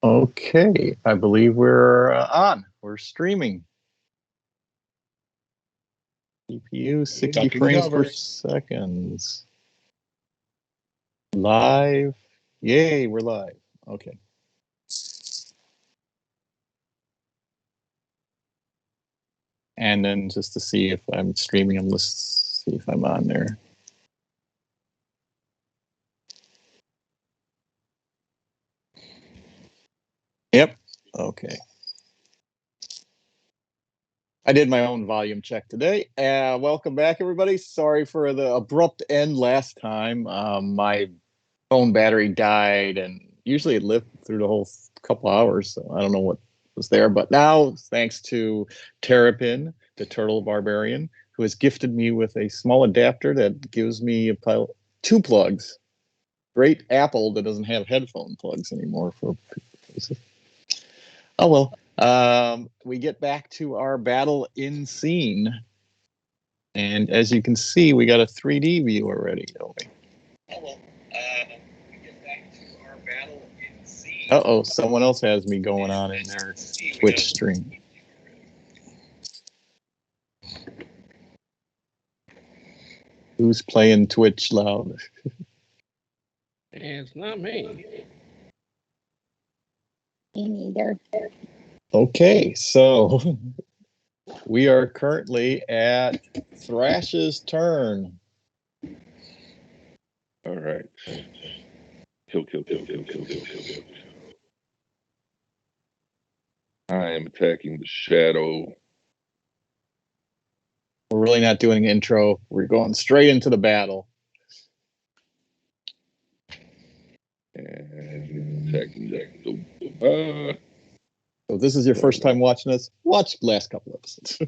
Okay, I believe we're on. We're streaming. CPU 60 frames per second. Live. Yay, we're live. Okay. And then just to see if I'm streaming, let's see if I'm on there. Yep. Okay. I did my own volume check today. Welcome back, everybody. Sorry for the abrupt end last time. My phone battery died, and usually it lived through the whole couple hours, so I don't know what was there. But now, thanks to Terafell, the Turtle Barbarian, who has gifted me with a small adapter that gives me two plugs. Great Apple that doesn't have headphone plugs anymore for places. Oh well. We get back to our battle in scene. And as you can see, we got a 3D view already, don't we? Oh well. We get back to our battle in scene. Uh-oh, someone else has me going on in their Twitch stream. Who's playing Twitch loud? It's not me. Me neither. Okay, so we are currently at Thrash's turn. All right. Kill. I am attacking the shadow. We're really not doing an intro. We're going straight into the battle. And attacking the So if this is your first time watching us, watch the last couple episodes.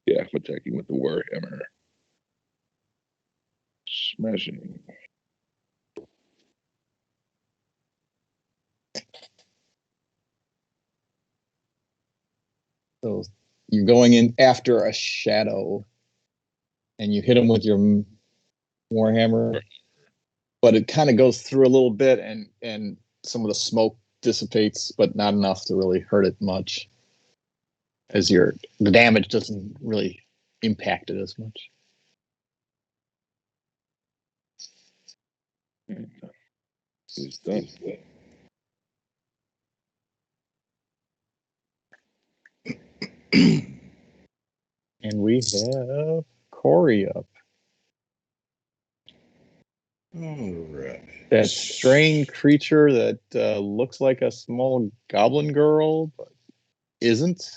Yeah, I'm attacking with the Warhammer. Smashing. So you're going in after a shadow, and you hit him with your Warhammer, but it kind of goes through a little bit, and some of the smoke dissipates, but not enough to really hurt it much, as the damage doesn't really impact it as much. He's done. And we have Corey up. All right. That strange creature that looks like a small goblin girl, but isn't.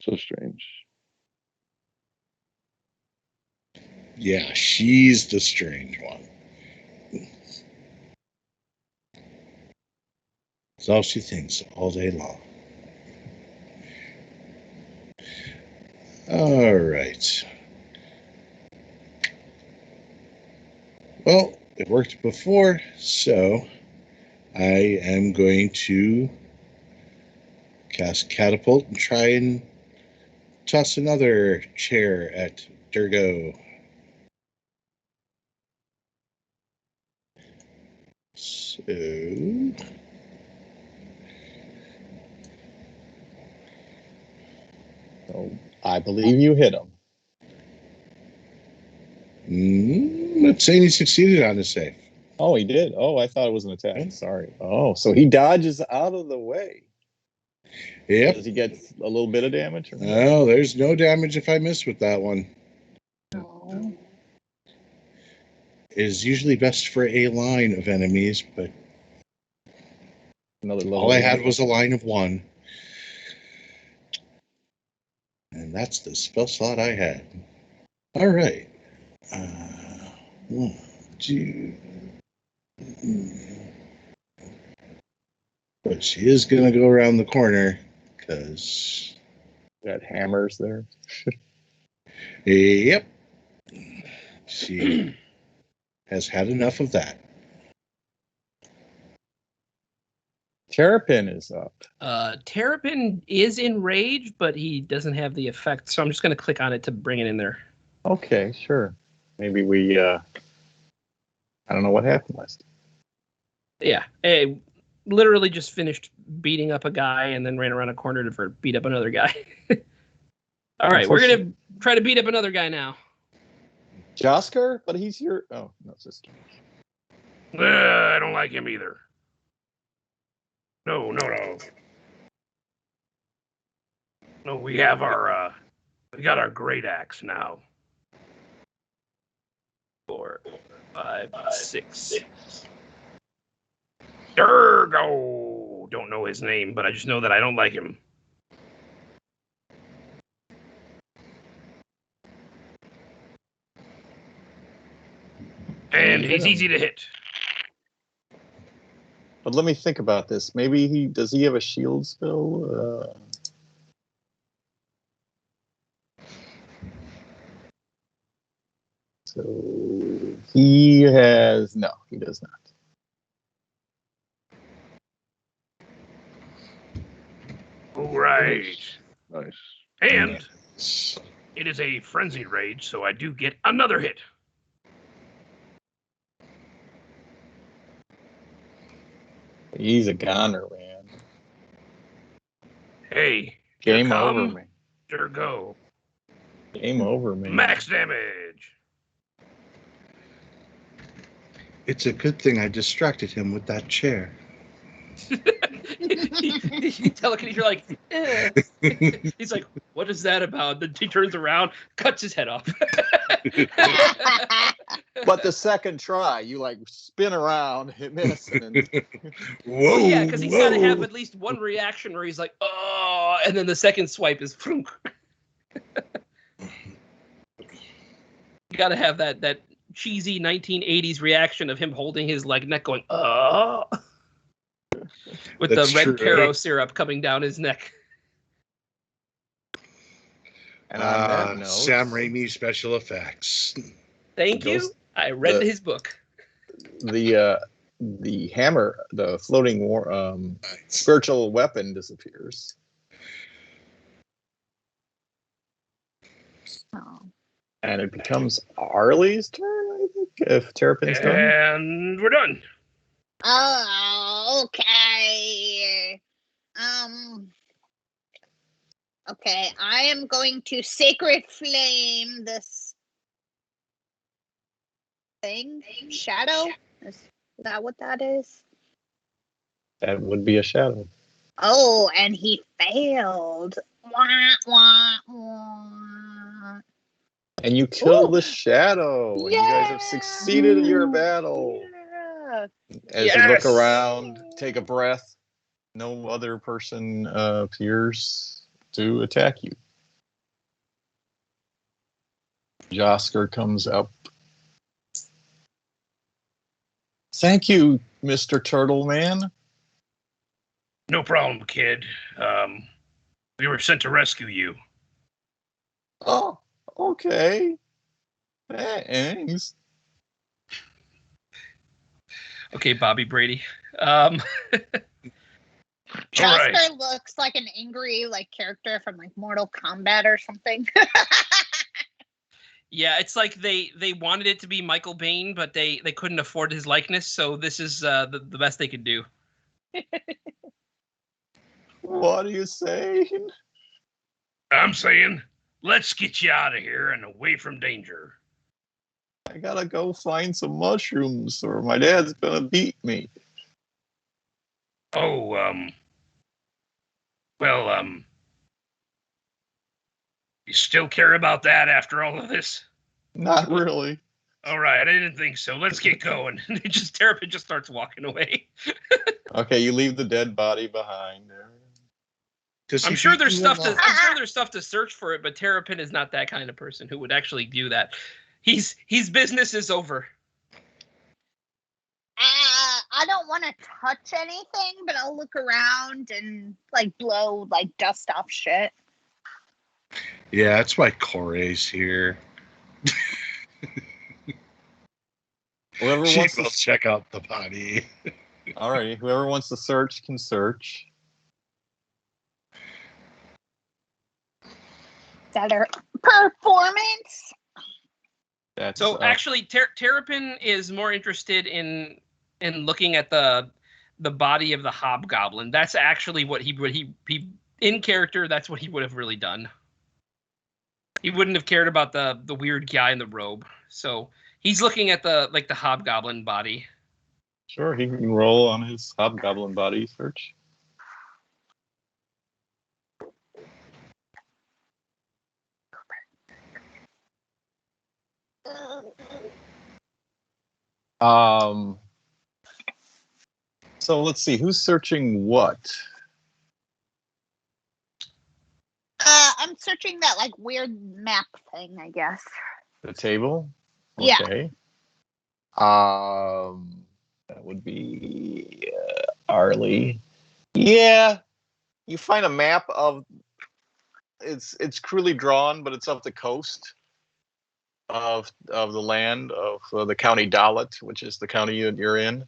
So strange. Yeah, she's the strange one. That's all she thinks all day long. All right. Well, it worked before, so I am going to cast Catapult and try and toss another chair at Durgo. So I believe you hit him. Let's say he succeeded on the save. Oh, he did? Oh, I thought it was an attack. Sorry. Oh, so he dodges out of the way. Yep. Does he get a little bit of damage? Or no, there's no damage if I miss with that one. Oh. It is usually best for a line of enemies, but another level. All I had was a line of one. And that's the spell slot I had. All right. 1, 2. But she is going to go around the corner because... Got hammers there. Yep. She has had enough of that. Terrapin is up. Terrapin is in rage, but he doesn't have the effect, so I'm just going to click on it to bring it in there. Okay, sure. Maybe we. I don't know what happened last time. Yeah, I literally just finished beating up a guy and then ran around a corner to beat up another guy. All right, we're gonna try to beat up another guy now. Josker, but he's your. Oh no, it's just. I don't like him either. No. No, we got our great axe now. 4, 5, 6. Durgo. Don't know his name, but I just know that I don't like him. And he's easy to hit. But let me think about this. Maybe does he have a shield spell? So he has no. He does not. All right. Nice. And it is a frenzied rage, so I do get another hit. He's a goner, man. Hey. Game here over, come man. Durgo. Game over, man. Max damage. It's a good thing I distracted him with that chair. You telekinesis, you're like, eh. He's like, what is that about? Then he turns around, cuts his head off. But the second try, you like spin around, hit miss, and then Whoa! Yeah, because he's got to have whoa. at least one reaction where he's like, oh, and then the second swipe is, you got to have that cheesy 1980s reaction of him holding his neck going, oh, with That's the red true. Caro syrup coming down his neck. and on that note, Sam Raimi special effects. Thank you. Goes I read his book. the hammer, the floating spiritual weapon disappears. Oh. And it becomes Arlie's turn, I think, if Terrapin's done. And we're done. Oh, okay. Okay, I am going to sacred flame this thing. Shadow? Is that what that is? That would be a shadow. Oh, and he failed. Wah, wah, wah. And you kill Ooh. the shadow. And you guys have succeeded in your battle. Yeah. As you look around, take a breath. No other person appears to attack you. Josker comes up. Thank you, Mr. Turtle Man. No problem, kid. We were sent to rescue you. Oh, okay. Thanks. Okay, Bobby Brady. Josker looks like an angry character from Mortal Kombat or something. Yeah, it's like they wanted it to be Michael Biehn, but they couldn't afford his likeness, so this is the best they could do. What are you saying? I'm saying, let's get you out of here and away from danger. I gotta go find some mushrooms or my dad's gonna beat me. Oh, well, you still care about that after all of this? Not really. All right, I didn't think so. Let's get going. Terrapin just starts walking away. Okay, you leave the dead body behind there. I'm sure there's stuff to search for it, but Terrapin is not that kind of person who would actually do that. His business is over. I don't want to touch anything, but I'll look around and blow dust off shit. Yeah, that's why Corey's here. Whoever She wants will to check out the body. Alrighty, whoever wants to search can search. Is that her performance? That's So actually, Terrapin is more interested in looking at the body of the Hobgoblin. That's actually what he in character. That's what he would have really done. He wouldn't have cared about the weird guy in the robe. So he's looking at the Hobgoblin body. sure, he can roll on his Hobgoblin body search. So let's see, who's searching what? I'm searching that like weird map thing, I guess. The table? Yeah. Okay. That would be Arlie. Yeah. You find a map of it's crudely drawn, but it's of the coast of the land of the county Dalit, which is the county you're in.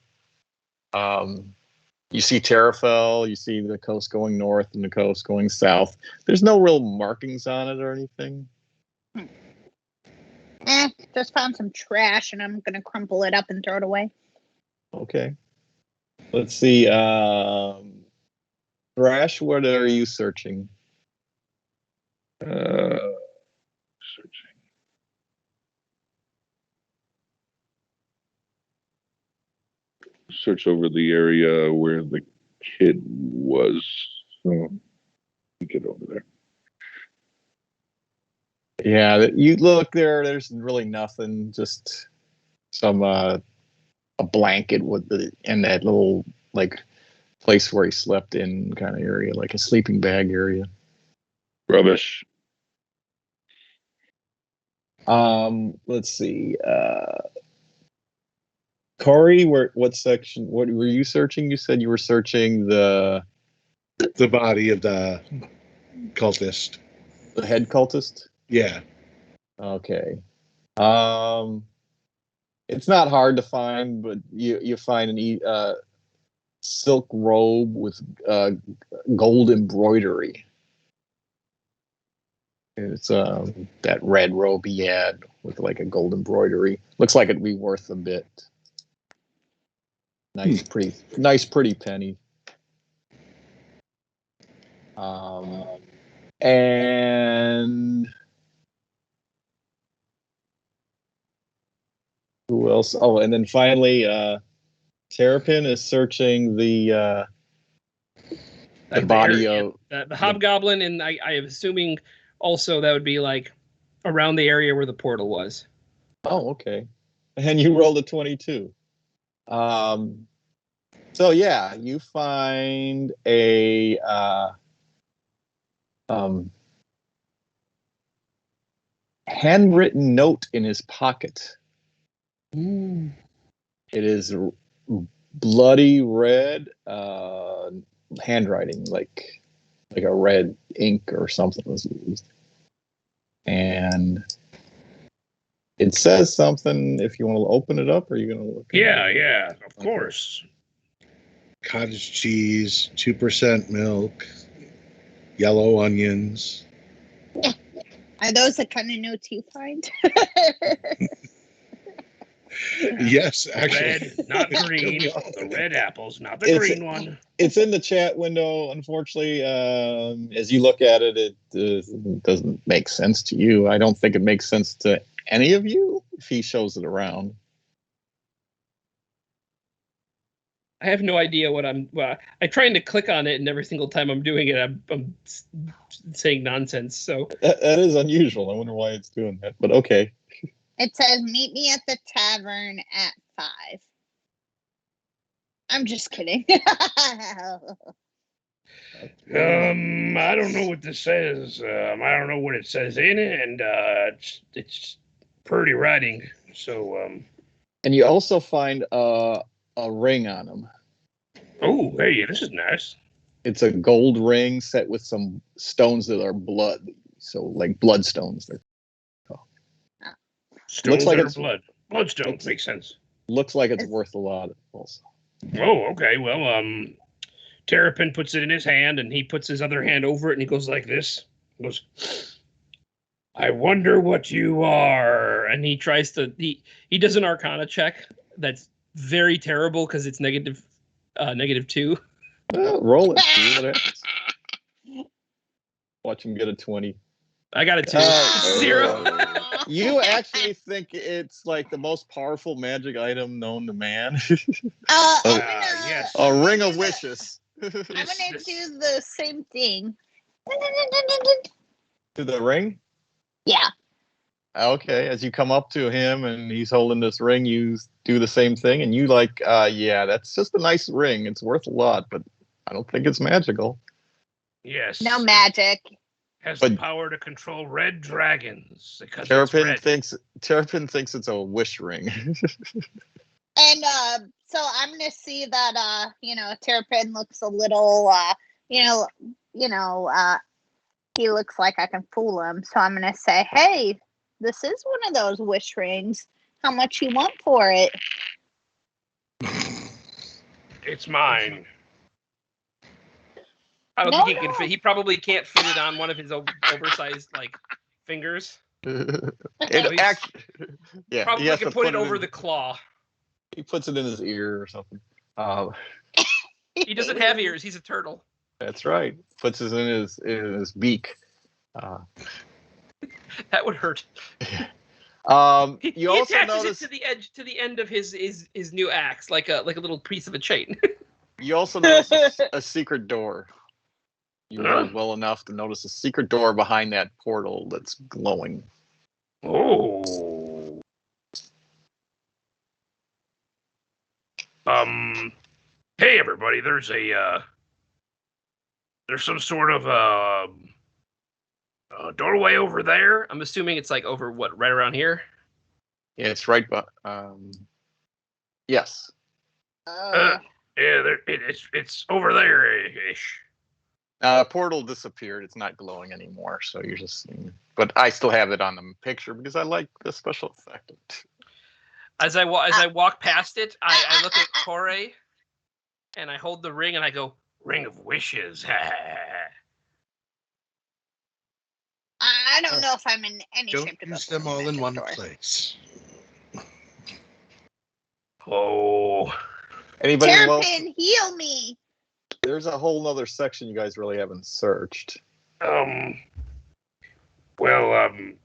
You see Terafell, you see the coast going north and the coast going south. There's no real markings on it or anything. Just found some trash and I'm gonna crumple it up and throw it away. Okay. Let's see. Thrash, what are you searching? Searching. Search over the area where the kid was. So, get over there. Yeah, you look there. There's really nothing. Just some a blanket with and that little like place where he slept in kind of area, like a sleeping bag area. Rubbish. Let's see. Corey, what section? What were you searching? You said you were searching the body of the cultist. the head cultist. Yeah. Okay. It's not hard to find, but you find an silk robe with gold embroidery. It's that red robe he had with like a gold embroidery. Looks like it'd be worth a bit. Nice, pretty penny. And who else? Oh, and then finally, Terrapin is searching the body of the Hobgoblin, and I am assuming also that would be like around the area where the portal was. Oh, okay. And you rolled a 22. So yeah, you find a handwritten note in his pocket. Ooh. It is bloody red handwriting, like a red ink or something was used. And it says something. If you want to open it up, or are you going to look? Yeah, of course. Cottage cheese, 2% milk, yellow onions. Are those the kind of notes you find? Yes, actually. Red, not green. The red apples, not the green one. It's in the chat window. Unfortunately, as you look at it, it doesn't make sense to you. I don't think it makes sense to any of you if he shows it around. I have no idea what I'm trying to click on it, and every single time I'm doing it, I'm saying nonsense. So that is unusual. I wonder why it's doing that. But okay. It says, meet me at the tavern at 5. I'm just kidding. I don't know what this says. I don't know what it says in it, and it's pretty writing. So And you also find a ring on him. Oh, hey, this is nice. It's a gold ring set with some stones that are blood. So like bloodstones. Stones like that are it's blood. Bloodstones makes sense. Looks like it's worth a lot also. Oh, okay. Well, Terrapin puts it in his hand, and he puts his other hand over it, and he goes like this. He goes, I wonder what you are. And he tries to he does an Arcana check that's very terrible because it's -2. Roll it. See what happens. Watch him get a 20. I got a 2. Oh. 0. You actually think it's like the most powerful magic item known to man? Yes. A ring of wishes. I'm gonna do the same thing. To the ring? Yeah. Okay, as you come up to him and he's holding this ring, you do the same thing, and you like, yeah, that's just a nice ring. It's worth a lot, but I don't think it's magical. Yes. No magic. Has But- the power to control red dragons. Because it's Terrapin red. thinks it's a wish ring. And so I'm gonna see that Terrapin looks a little he looks like I can fool him. So I'm gonna say, hey, this is one of those wish rings. How much you want for it? It's mine. I don't No, think he can fit. He probably can't fit it on one of his oversized fingers. It act, yeah, he Probably has can to put it in- over the claw. He puts it in his ear or something. He doesn't have ears. He's a turtle. That's right. Puts it in his beak. That would hurt. You He also attaches notice it to the end of his new axe, like a little piece of a chain. you also notice a secret door. You know well enough to notice a secret door behind that portal that's glowing. Oh. Hey everybody, there's some sort of doorway over there. I'm assuming it's over right around here. Yeah, it's right. Yes. Yeah, it's over there ish. Portal disappeared. It's not glowing anymore. So you're just seeing. But I still have it on the picture because I like the special effect. As I walk past it, I look at Corey, and I hold the ring, and I go, Ring of Wishes. I don't know if I'm in any Don't shape to go use through them the all in magic one door. place. Oh. Anybody else? Terrapin, heal me. There's a whole nother section you guys really haven't searched. Well,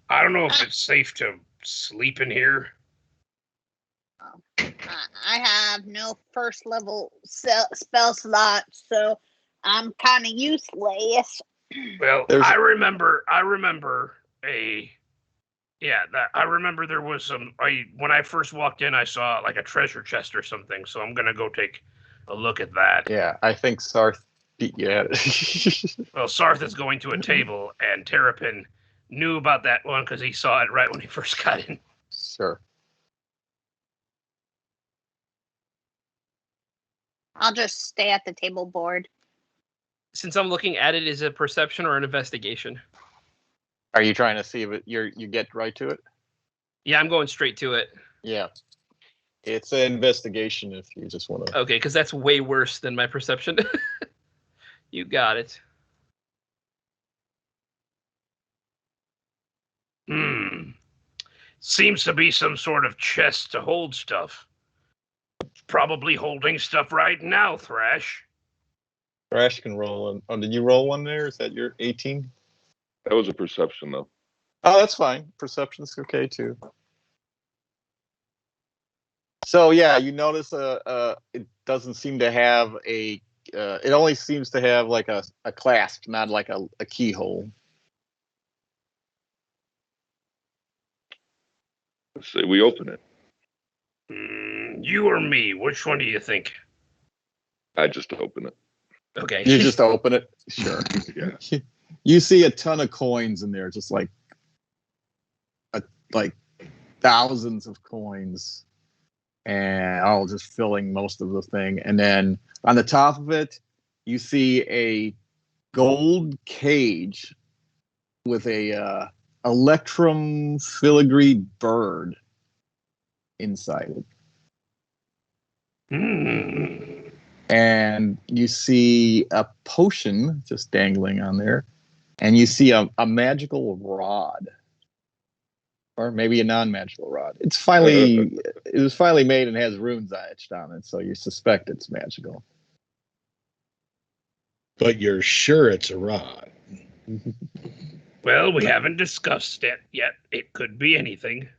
I don't know if it's safe to sleep in here. I have no first level spell slots, so I'm kind of useless. Well, There's- I remember there was some. When I first walked in, I saw a treasure chest or something. So I'm gonna go take a look at that. Yeah, I think Sarth beat you at it. Well, Sarth is going to a table, and Terrapin knew about that one because he saw it right when he first got in. Sure. I'll just stay at the table board. since I'm looking at it, is it a perception or an investigation? Are you trying to see if you get right to it? Yeah, I'm going straight to it. Yeah. It's an investigation if you just want to. Okay, because that's way worse than my perception. You got it. Seems to be some sort of chest to hold stuff. Probably holding stuff right now, Thrash. Thrash can roll one. Oh, did you roll one there? Is that your 18? That was a perception, though. Oh, that's fine. Perception's okay too. So yeah, you notice it doesn't seem to have a. It only seems to have like a clasp, not like a keyhole. Let's say we open it. You or me? Which one do you think? I just open it. Okay. You just open it. Sure. Yeah. You see a ton of coins in there, just like thousands of coins, and all just filling most of the thing. And then on the top of it, you see a gold cage with a electrum filigreed bird inside it. And you see a potion just dangling on there, and you see a magical rod or maybe a non-magical rod. It was finally made and has runes etched on it, so you suspect it's magical. But you're sure it's a rod. Well, we haven't discussed it yet. It could be anything.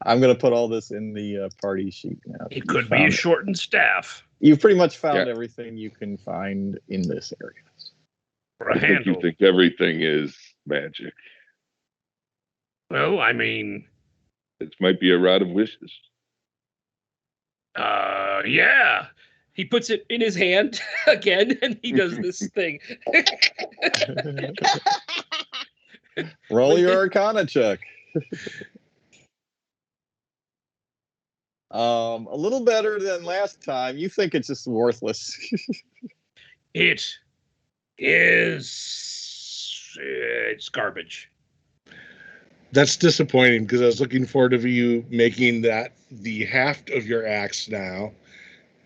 I'm going to put all this in the party sheet now. It could be a shortened staff. You've pretty much found everything you can find in this area. Or a I think handle. you think everything is magic. Well, I mean, This might be a rod of wishes. yeah. He puts it in his hand again, and he does this thing. Roll your Arcana check. A little better than last time. You think it's just worthless. It is. It's garbage. That's disappointing because I was looking forward to you making that the haft of your axe now.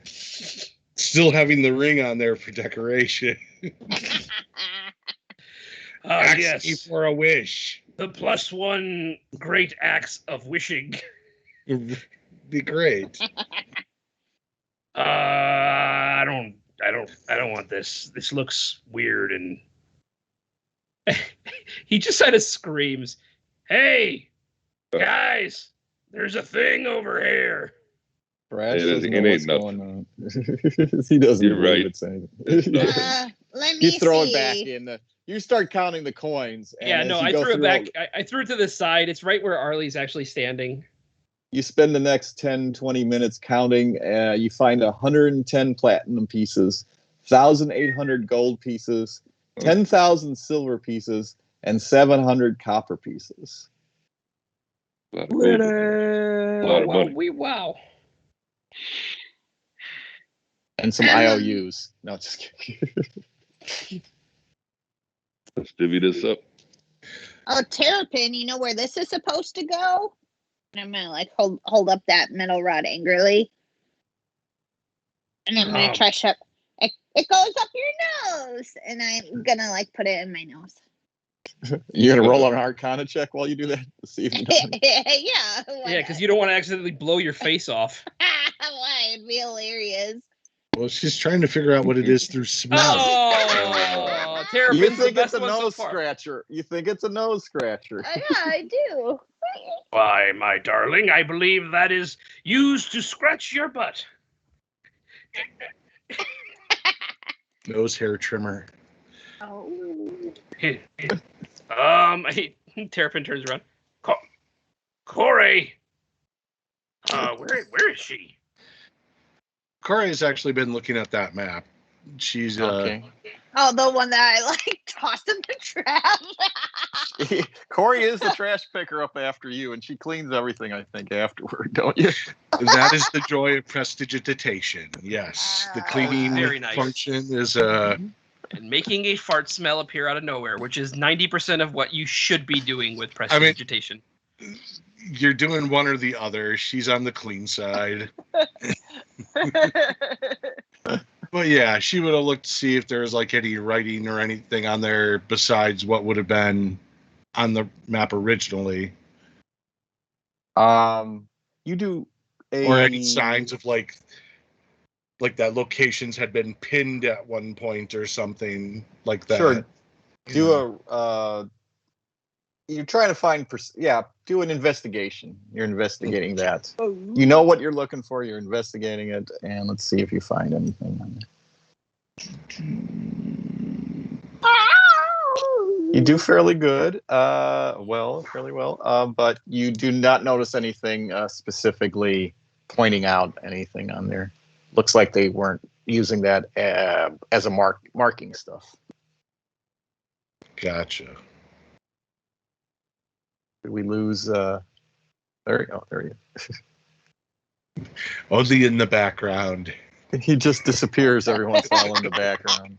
Still having the ring on there for decoration. Axe Yes. for a wish. The +1 great axe of wishing. Be great. I don't want this. This looks weird and He just kind of screams. hey, guys, there's a thing over here. Crash It doesn't ain't know what's nothing. going on. He doesn't You're believe right. it's anything. Let me You throw see. it back in. You start counting the coins. And Yeah, as no, you I go threw it through back. I threw it to the side. It's right where Arlie's actually standing. You spend the next 10, 20 minutes counting. You find 110 platinum pieces, 1,800 gold pieces, 10,000 silver pieces, and 700 copper pieces. A lot of gold. A lot of money. Wow. And some IOUs. No, just kidding. Let's divvy this up. Oh, Terrapin, you know where this is supposed to go? And I'm gonna like hold up that metal rod angrily. And I'm gonna try shut. It goes up your nose, and I'm gonna like put it in my nose. You're going to roll an Arcana check while you do that? To see if you know. Yeah. Yeah, because you don't want to accidentally blow your face off. Why? It'd be hilarious. Well, she's trying to figure out what it is through smell. Oh, You Terrapin's the think it's best a one so nose far. scratcher. You think it's a nose scratcher. Yeah, I do. Why, my darling, I believe that is used to scratch your butt. Nose hair trimmer. Oh. Terrapin turns around. Corey. Where is she? Corey's actually been looking at that map. She's Okay. Oh, the one that I like tossed in the trash. Corey is the trash picker up after you, and she cleans everything, I think, afterward, don't you? that is the joy of prestidigitation. Yes, the cleaning very nice. function is And making a fart smell appear out of nowhere, which is 90% of what you should be doing with prestidigitation. you're doing one or the other. She's on the clean side. But yeah, she would have looked to see if there was like any writing or anything on there besides what would have been on the map originally. You do Or any signs of like that locations had been pinned at one point or something like that. Sure. Do you're trying to find, do an investigation. You're investigating that. You know what you're looking for, you're investigating it, and let's see if you find anything on there. You do fairly good, fairly well, but you do not notice anything specifically pointing out anything on there. Looks like they weren't using that as a marking stuff. Gotcha. Did we lose? There you go. There you go. Only in the background. He just disappears every once in a while in the background.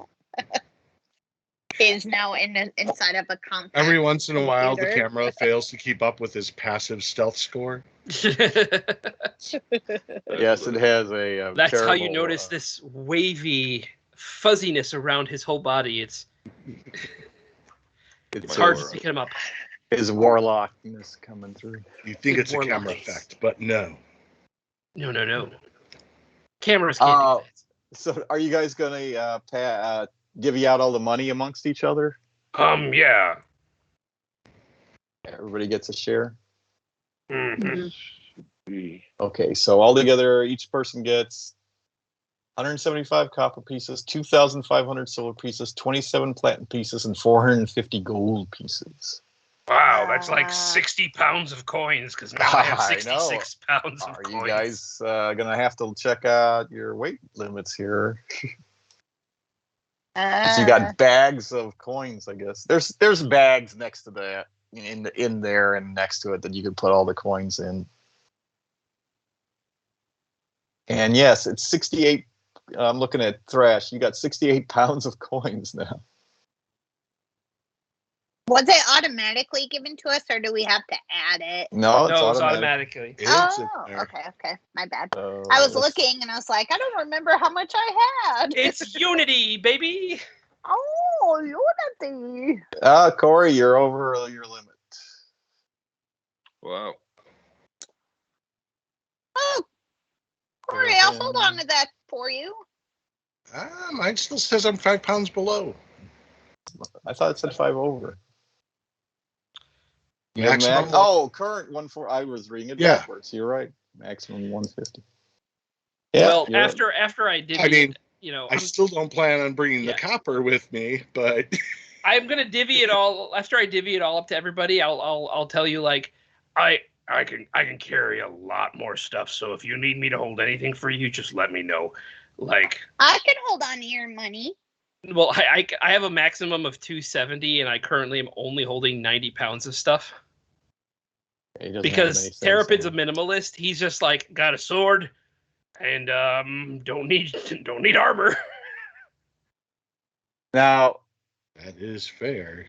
Is now inside of a compact. Every once in a while, the computer. camera fails to keep up with his passive stealth score. Yes, it has a. That's how you terrible, notice this wavy fuzziness around his whole body. It's hard to pick him up. His warlockness coming through. You think it's a Warlock. camera effect, but no. No. Cameras can't do that. So, are you guys gonna divvy out all the money amongst each other? Yeah. Everybody gets a share. Mm-hmm. Okay, so altogether, each person gets 175 copper pieces, 2,500 silver pieces, 27 platinum pieces, and 450 gold pieces. Wow, that's like 60 pounds of coins, because now I have 66 pounds of coins. Are you guys gonna have to check out your weight limits here? So you got bags of coins, I guess. There's bags next to that in there and next to it that you could put all the coins in. And yes, it's 68. I'm looking at Thrash. You got 68 pounds of coins now. Was it automatically given to us, or do we have to add it? No, it's No, it's automatic. automatically. It's in Oh, there. okay. My bad. I was let's- looking and I was like, I don't remember how much I had. It's Unity, baby. Oh, Unity. Corey, you're over your limit. Wow. Oh, Corey, I'll hold on to that for you. Mine still says I'm 5 pounds below. I thought it said 5 over. Yeah, Maximum current 140. I was reading it Yeah. backwards. You're right. Maximum 150. Yeah. Well, you're right. after I did, I mean, I'm still don't plan on bringing the Yeah. copper with me, but I'm gonna divvy it all. After I divvy it all up to everybody, I'll tell you, like, I can carry a lot more stuff, so if you need me to hold anything for you, just let me know. Like, I can hold on to your money. well, I have a maximum of 270, and I currently am only holding 90 pounds of stuff. He doesn't have Because anything, Terrapin's so- a minimalist. He's just like, got a sword and don't need armor. Now, that is fair.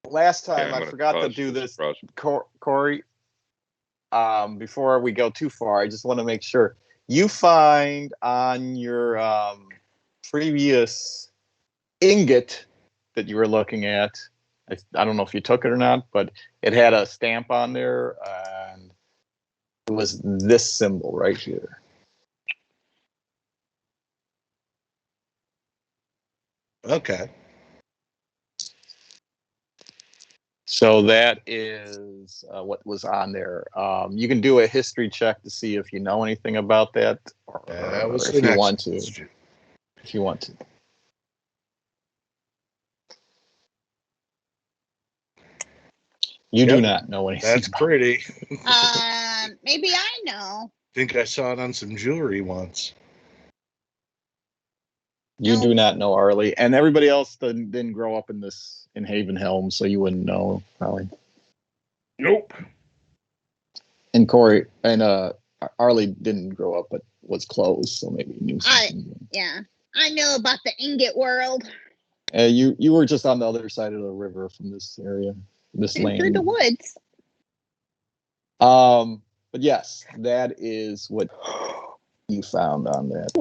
last time I'm I gonna forgot to toss do this, across. Corey. Before we go too far, I just want to make sure you find on your previous ingot that you were looking at. I don't know if you took it or not, but it had a stamp on there, and it was this symbol right here. Okay. So that is what was on there. You can do a history check to see if you know anything about that, or That was if the you next want to. question. If you want to. You do Yep. not know anything. That's pretty. Maybe I know. Think I saw it on some jewelry once. You No. do not know Arlie, and everybody else didn't grow up in Havenhelm, so you wouldn't know probably. nope. And Corey and Arlie didn't grow up, but was close, so maybe he knew something. Yeah, I know about the ingot world. You were just on the other side of the river from this area, this And land. through the woods. But yes, that is what you found on that.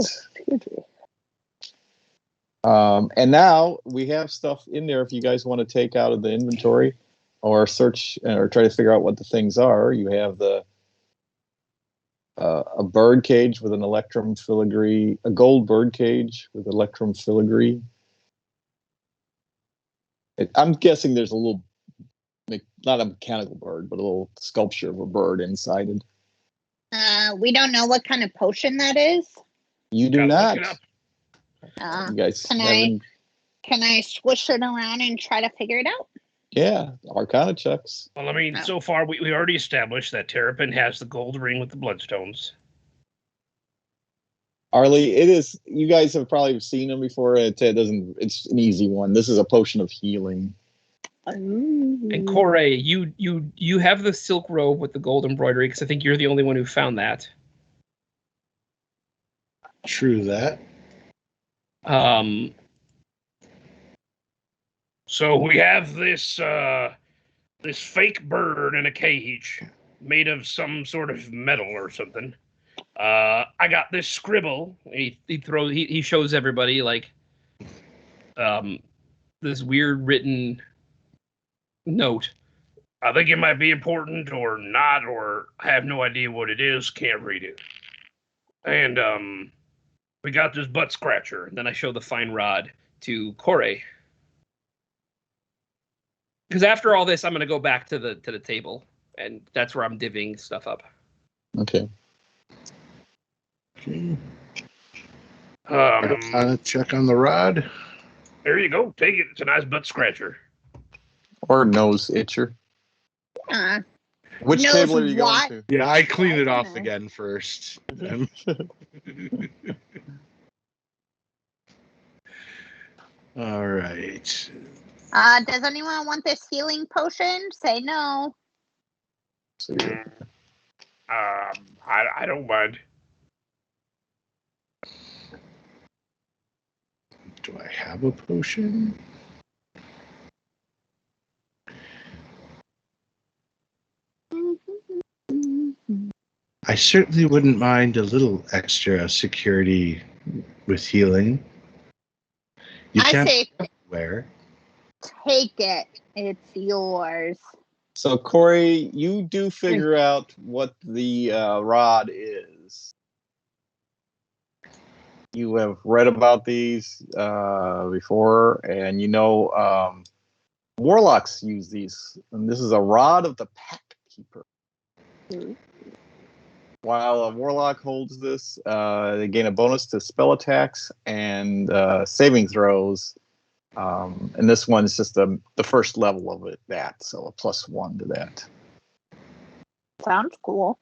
And now we have stuff in there if you guys want to take out of the inventory or search or try to figure out what the things are. You have a bird cage with an electrum filigree, a gold bird cage with electrum filigree. I'm guessing there's a little, not a mechanical bird, but a little sculpture of a bird inside it. We don't know what kind of potion that is. You do Gotta not. look it up. Uh, You guys Can haven't. can I swish it around and try to figure it out? Yeah, Arcana checks. Well, I mean, Oh. so far we already established that Terrapin has the gold ring with the bloodstones. Arlie, it is. You guys have probably seen them before. It doesn't. It's an easy one. This is a potion of healing. And Corey, you have the silk robe with the gold embroidery, because I think you're the only one who found that. True that. So we have this this fake bird in a cage made of some sort of metal or something. I got this scribble. He shows everybody like this weird written note. I think it might be important or not, or I have no idea what it is. Can't read it. And we got this butt scratcher. And then I show the fine rod to Corey. Because after all this, I'm going to go back to the table, and that's where I'm divvying stuff up. Okay. Check on the rod. There you go. Take it. It's a nice butt scratcher. Or nose itcher. Which Nose table are you what? going Yeah, I clean it off again first. All right. Does anyone want this healing potion? Say no. to? I don't mind. Do I have a potion? I certainly wouldn't mind a little extra security with healing. You I can't say where. take it. It's yours. So, Corey, you do figure out what the rod is. You have read about these before, and you know warlocks use these. And this is a rod of the Pact Keeper. While a warlock holds this, they gain a bonus to spell attacks and saving throws. And this one is just the first level of it, so a +1 to that. Sounds cool.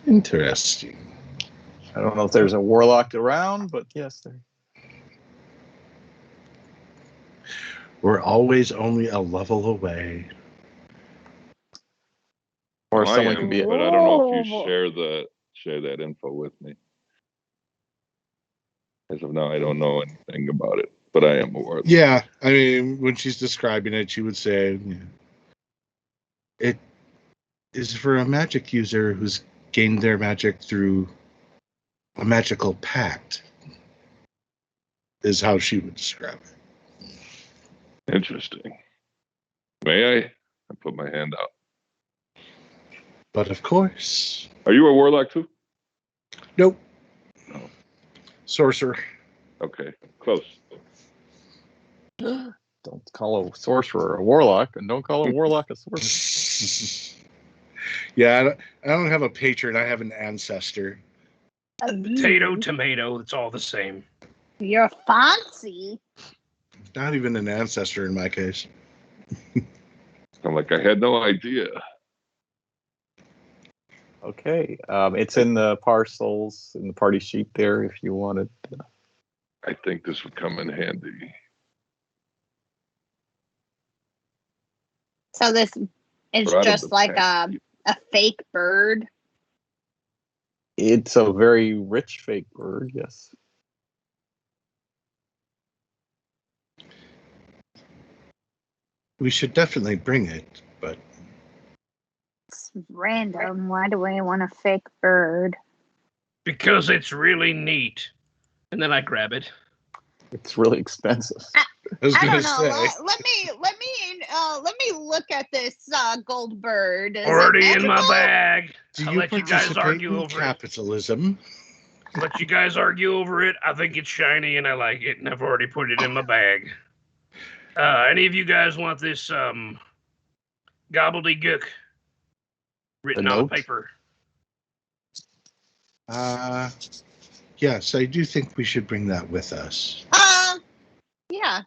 Interesting. I don't know if there's a warlock around, but yes, there. We're always only a level away. Or I someone am, could be. but I don't know if you share that info with me. As of now, I don't know anything about it, but I am aware. Yeah, I mean, when she's describing it, she would say, it is for a magic user who's gained their magic through a magical pact, is how she would describe it. Interesting. May I? I put my hand out. But of course. Are you a warlock too? Nope. No. Sorcerer. Okay, close. Don't call a sorcerer a warlock, and don't call a warlock a sorcerer. Yeah, I don't have a patron. I have an ancestor. Potato, tomato, it's all the same. You're fancy. Not even an ancestor in my case. I'm like, I had no idea. Okay, it's in the parcels in the party sheet there if you wanted. I think this would come in handy. So this is Rod of just the like Pact. a fake bird. It's a very rich fake bird, yes. We should definitely bring it, but It's random. Why do I want a fake bird? Because it's really neat. And then I grab it. It's really expensive. I was I going to don't know. say. Let me look at this gold bird. Is it Already in my magical? bag. Do I'll you let you guys participate argue in over capitalism? it. Let you guys argue over it. I think it's shiny and I like it, and I've already put it in my bag. Any of you guys want this gobbledygook written on note? the paper? Yes, I do think we should bring that with us. Yeah.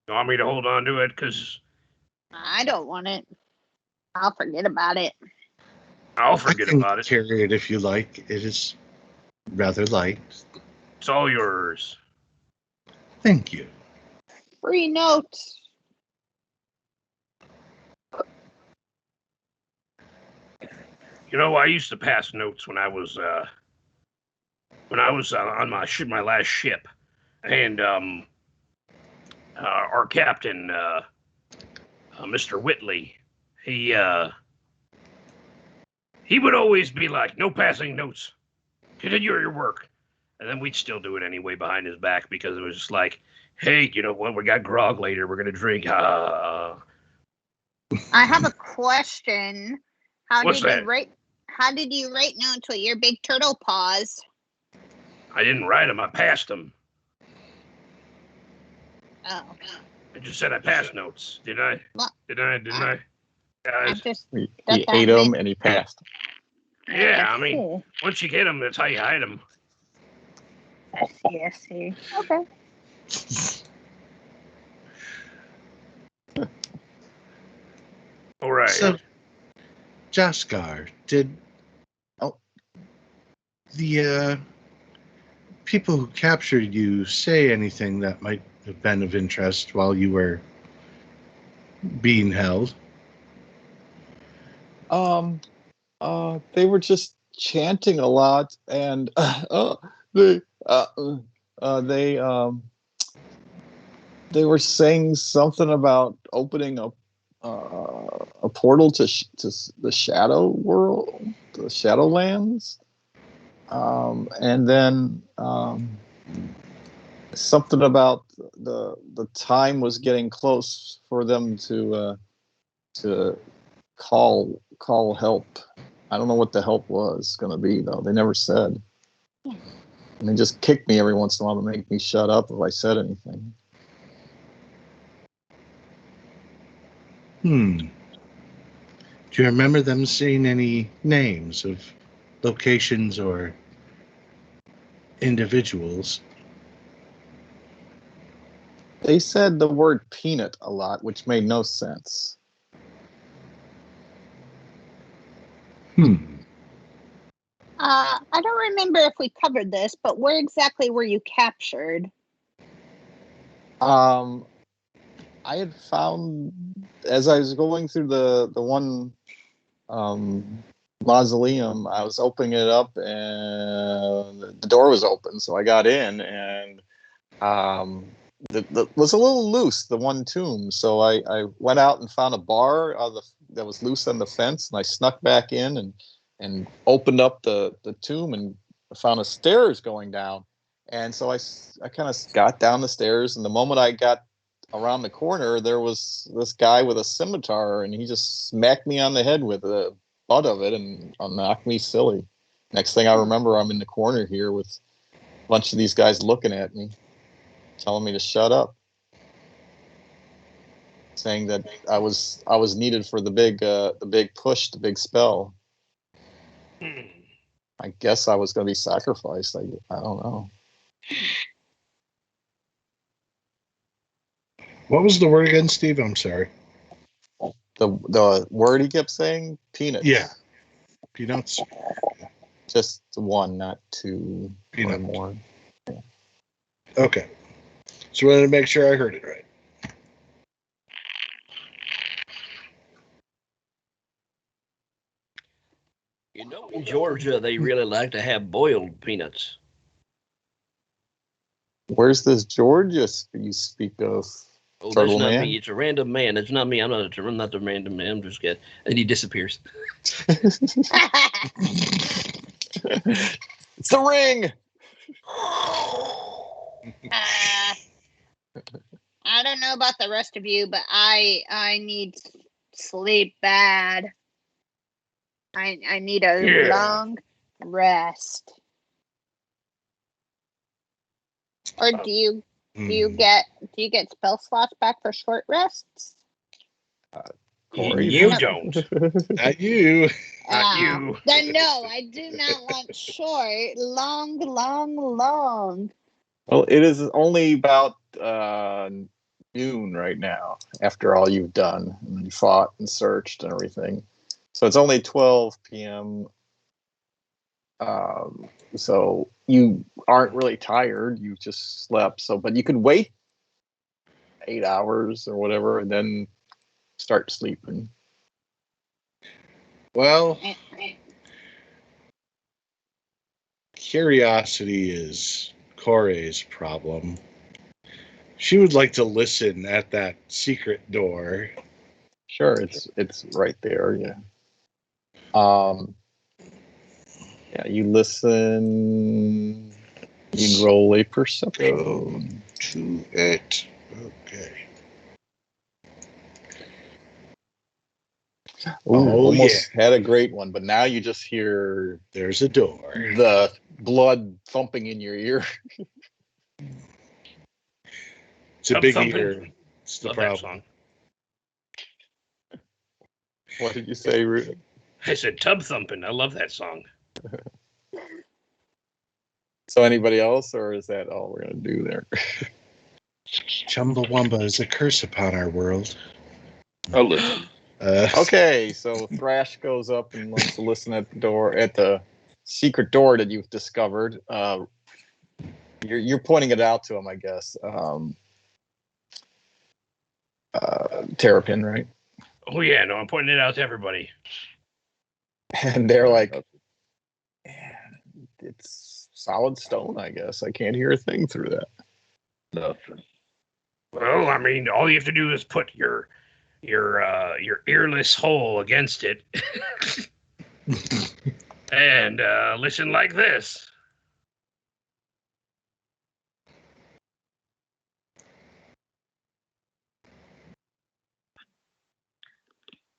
You want me to hold on to it? Because I don't want it. I'll forget about it. I'll forget I can about it. carry it if you like. It is rather light. It's all yours. Thank you. Free notes. You know, I used to pass notes when I was on my last ship, and our captain, Mr. Whitley, he would always be like, "No passing notes. Continue your work," and then we'd still do it anyway behind his back because it was just like Hey, you know what? We got grog later. We're gonna drink. I have a question. What's that? How did you rate notes with your big turtle paws? I didn't write them. I passed them. Oh. I just said I passed notes. Did I? Well, Didn't I? Guys. He ate them and he passed. Yeah, I mean, once you get them, that's how you hide them. I see. Okay. All right. So, Jaskar, did the people who captured you say anything that might have been of interest while you were being held? They were just chanting a lot, and they were saying something about opening up a portal to the Shadow World, the Shadowlands, and then something about the time was getting close for them to call help. I don't know what the help was going to be, though. They never said. And they just kicked me every once in a while to make me shut up if I said anything. Do you remember them saying any names of locations or individuals? They said the word peanut a lot, which made no sense. I don't remember if we covered this, but where exactly were you captured? I had found, as I was going through the one mausoleum, I was opening it up and the door was open, so I got in, and the was a little loose, the one tomb, so I went out and found a bar that was loose on the fence, and I snuck back in and opened up the tomb and found a stairs going down, and so I kind of got down the stairs, and the moment I got around the corner, there was this guy with a scimitar, and he just smacked me on the head with the butt of it and knocked me silly. Next thing I remember, I'm in the corner here with a bunch of these guys looking at me, telling me to shut up, saying that I was needed for the big push, the big spell. I guess I was going to be sacrificed. I don't know. What was the word again, Steve? I'm sorry. The word he kept saying? Peanuts. Yeah. Peanuts. Just one, not two or more. Yeah. Okay. So I wanted to make sure I heard it right. You know, in Georgia, they really like to have boiled peanuts. Where's this Georgia you speak of? Oh, Turtle that's not Man? me. It's a random man. It's not me. I'm not the random man. I'm just kidding. And he disappears. It's the ring. I don't know about the rest of you, but I need sleep bad. I need a long rest. Or do you get spell slots back for short rests? Corey. You don't. Not you. Not you. Then no, I do not want short. Long. Well, it is only about noon right now, after all you've done. And you fought and searched and everything. So it's only 12 p.m. So you aren't really tired. You just slept. But you can wait 8 hours or whatever and then start sleeping. Well, curiosity is Corey's problem. She would like to listen at that secret door. Sure, it's right there. Yeah. Yeah. You listen. You roll a perception. to it. Okay. Ooh, Oh, almost had a great one, but now you just hear There's a door. the blood thumping in your ear. It's a Tub big thumping. ear. It's the Love that problem. song. What did you say, Rudy? I said tub thumping. I love that song. So anybody else, or is that all we're going to do there? Chumbawamba is a curse upon our world. I'll listen. Okay, so Thrash goes up and wants to listen at the secret door that you've discovered. You're pointing it out to him, I guess. Terrapin, right? Oh yeah, no, I'm pointing it out to everybody. And they're like, it's solid stone, I guess. I can't hear a thing through that. Nothing. Well, I mean, all you have to do is put your earless hole against it, and listen like this.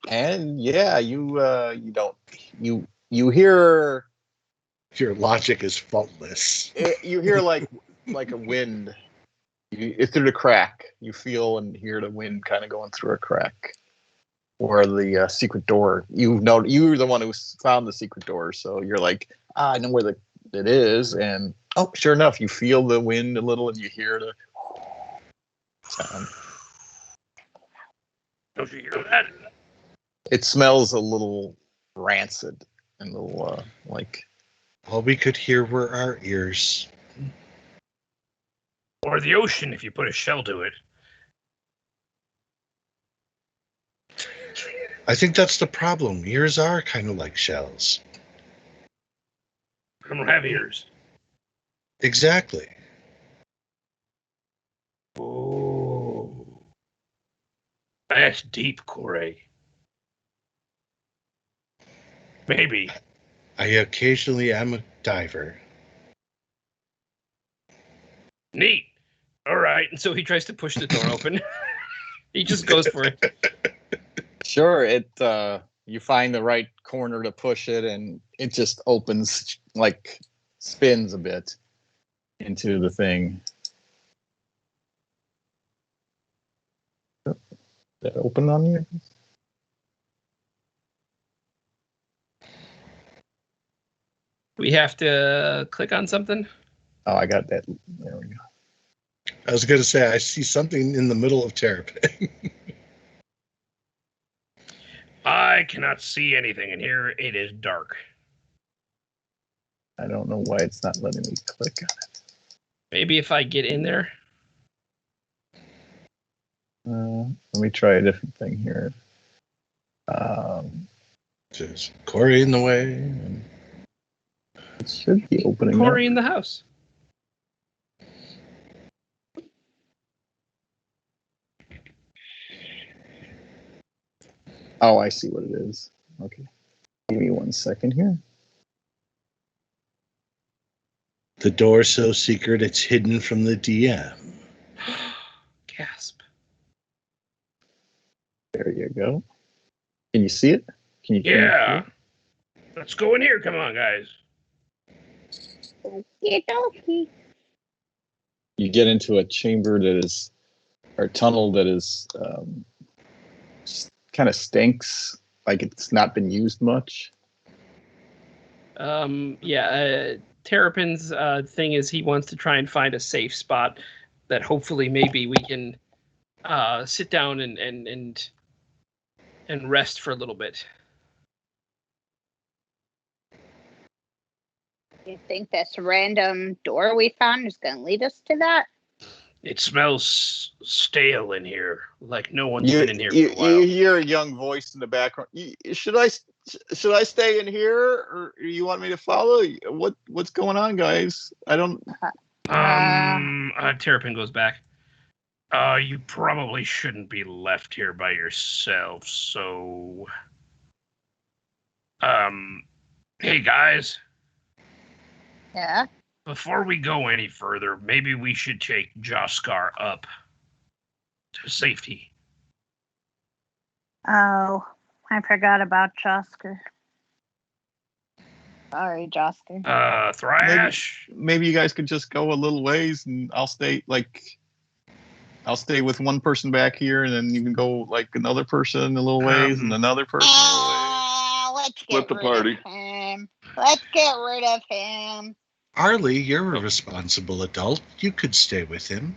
And yeah, you hear Your logic is faultless. you hear like a wind. It's through the crack. You feel and hear the wind kind of going through a crack, or the secret door. You're the one who found the secret door, so you're like, I know where it is. And oh, sure enough, you feel the wind a little, and you hear the sound. Don't you hear that? It smells a little rancid and a little like. All we could hear were our ears. Or the ocean if you put a shell to it. I think that's the problem. Ears are kind of like shells. I don't have ears. Exactly. Oh, that's deep, Corey. Maybe. I occasionally am a diver. Neat. All right. And so he tries to push the door open. He just goes for it. Sure, you find the right corner to push it, and it just opens, like spins a bit into the thing. Did that open on you? We have to click on something. Oh, I got that. There we go. I was going to say, I see something in the middle of Terrapin. I cannot see anything in here. It is dark. I don't know why it's not letting me click on it. Maybe if I get in there. Let me try a different thing here. There's Corey in the way. And It should be opening Corey up. in the house. Oh, I see what it is. Okay. Give me 1 second here. the door so secret it's hidden from the DM. Gasp. There you go. Can you see it? Can you? Yeah. Let's go in here. Come on, guys. Okie dokie. You get into a chamber that is, or tunnel that is, kind of stinks, like it's not been used much. Terrapin's thing is he wants to try and find a safe spot that hopefully maybe we can sit down and rest for a little bit. You think this random door we found is going to lead us to that? It smells stale in here, like no one's been in here for a while. You hear a young voice in the background. Should I stay in here, or you want me to follow? What's going on, guys? I don't. Terrapin goes back. You probably shouldn't be left here by yourself. So, hey guys, Yeah. Before we go any further, maybe we should take Jaskar up to safety. Oh, I forgot about Josker. Sorry, Josker. Thrash. Maybe you guys could just go a little ways, and I'll stay with one person back here, and then you can go like another person a little ways, and another person a little ways. Let's Split get the party. rid of him. Let's get rid of him. Arlie, you're a responsible adult. You could stay with him.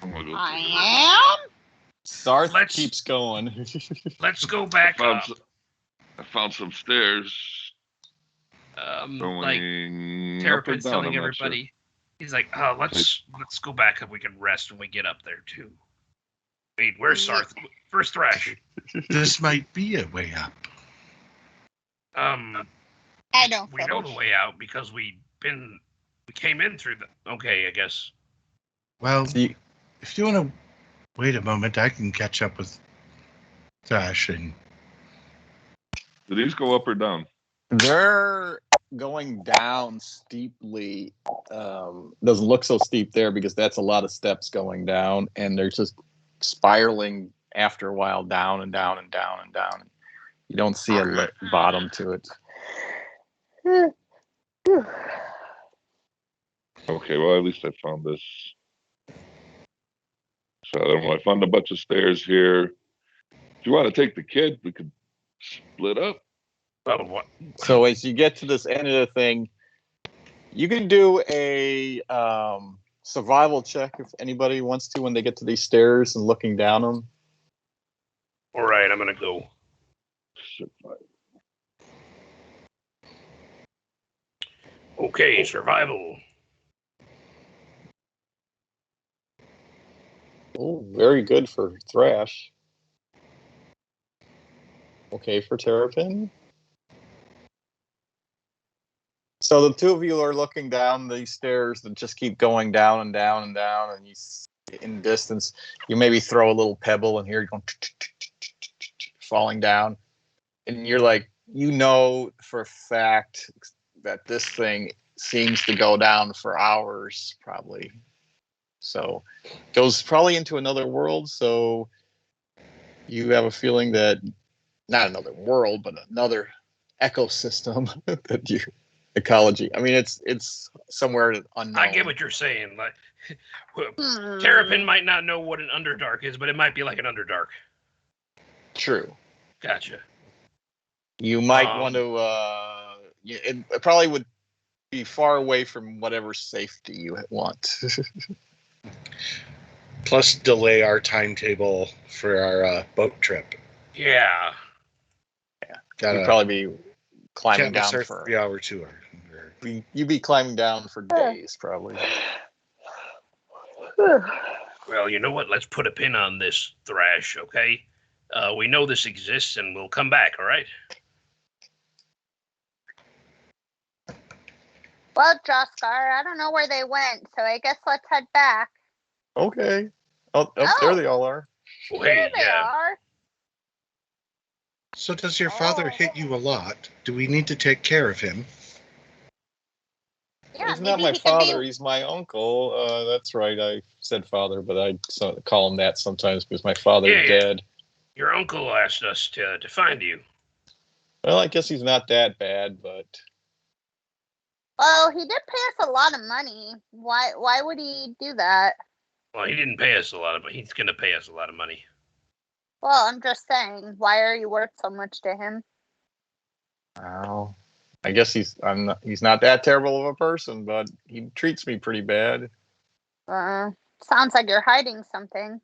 I am? Sarth keeps going. Let's go back up. I found some stairs. Like Going up or Terapin's down, telling I'm not everybody. He's like, let's go back and we can rest when we get up there too. Wait, where's Sarth? Where's Thrash? This might be a way up. I don't We know the way out because we came in through the. Okay, I guess. Well, if you want to wait a moment, I can catch up with Thrash. And Do these go up or down? They're going down steeply. Doesn't look so steep there because that's a lot of steps going down, and they're just spiraling after a while down and down and down and down. You don't see a bottom to it. Okay, well, at least I found this. So I found a bunch of stairs here. If you want to take the kid, we could split up. Oh, what? So as you get to this end of the thing, you can do a survival check if anybody wants to when they get to these stairs and looking down them. All right, I'm gonna go. Okay, survival. Oh, very good for Thrash. Okay for Terrapin. So the two of you are looking down these stairs that just keep going down and down and down, and you in distance, you maybe throw a little pebble, and here you're going falling down, and you're like, you know for a fact that this thing seems to go down for hours, probably. So goes probably into another world. So you have a feeling that not another world, but another ecosystem that you. Ecology. I mean, it's somewhere unknown. I get what you're saying. Like, Terrapin might not know what an Underdark is, but it might be like an Underdark. True. Gotcha. You might want to. It probably would be far away from whatever safety you want. plus delay our timetable for our boat trip. Yeah. You'd probably be climbing down for 3-hour tour. You'd be climbing down for days, probably. Well, you know what? Let's put a pin on this, Thrash, okay? We know this exists, and we'll come back, all right? Well, Joskar, I don't know where they went, so I guess let's head back. Okay. Oh, there they all are. Well, There they are. So does your father hit you a lot? Do we need to take care of him? Yeah, He's not maybe my he could be- father. He's my uncle. That's right. I said father, but I call him that sometimes because my father's dead. Your uncle asked us to find you. Well, I guess he's not that bad, but... Well, he did pay us a lot of money. Why would he do that? Well, he didn't pay us a lot, but he's going to pay us a lot of money. Well, I'm just saying, why are you worth so much to him? Well, I guess he's not that terrible of a person, but he treats me pretty bad. Sounds like you're hiding something.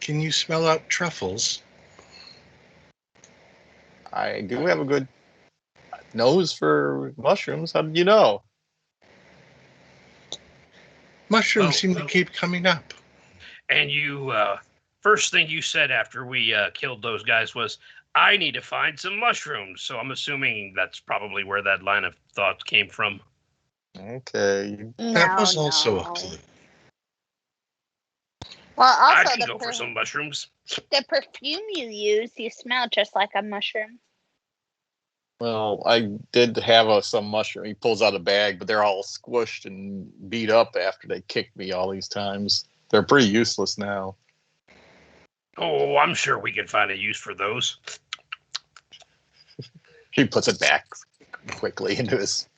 Can you smell out truffles? I do have a good nose for mushrooms. How did you know? Mushrooms seem to keep coming up. And you, first thing you said after we killed those guys was, I need to find some mushrooms. So I'm assuming that's probably where that line of thought came from. Okay. That was also a clue. Well, I also can go for some mushrooms. the perfume you use, you smell just like a mushroom. Well, I did have some mushroom. He pulls out a bag, but they're all squished and beat up after they kicked me all these times. They're pretty useless now. Oh, I'm sure we can find a use for those. He puts it back quickly into his...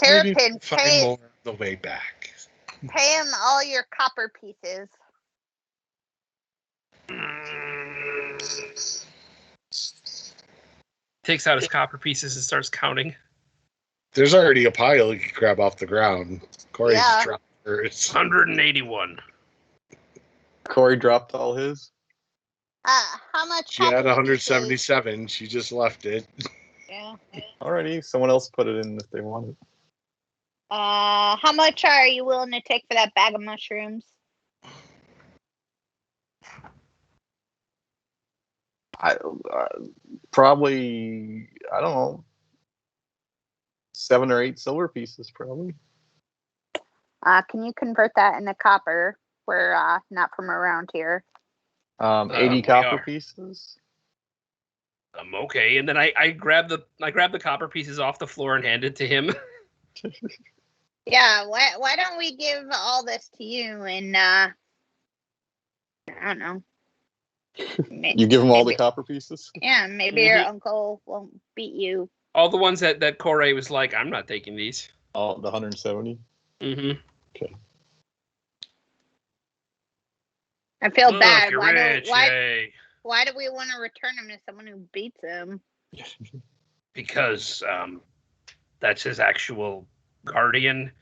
Maybe Terrapin, find more on the way back. pay him all your copper pieces. Takes out his copper pieces and starts counting. There's already a pile you can grab off the ground. Corey's Yeah. dropped hers. 181. Corey dropped all his. How much? She had copper 177. She just left it. pieces? Yeah. Alrighty, someone else put it in if they wanted. How much are you willing to take for that bag of mushrooms? Probably, I don't know, 7 or 8 silver pieces, probably. Can you convert that into copper? We're not from around here. 80 we copper are. pieces. Okay, And then I grab the copper pieces off the floor and hand it to him. Yeah. Why don't we give all this to you and I don't know. You give him all the copper pieces? Yeah, maybe your uncle won't beat you. All the ones that Corey was like, I'm not taking these. All the 170? Mm-hmm. Okay. I feel look, bad. you're rich, yay. Why do we want to return him to someone who beats him? Because that's his actual guardian.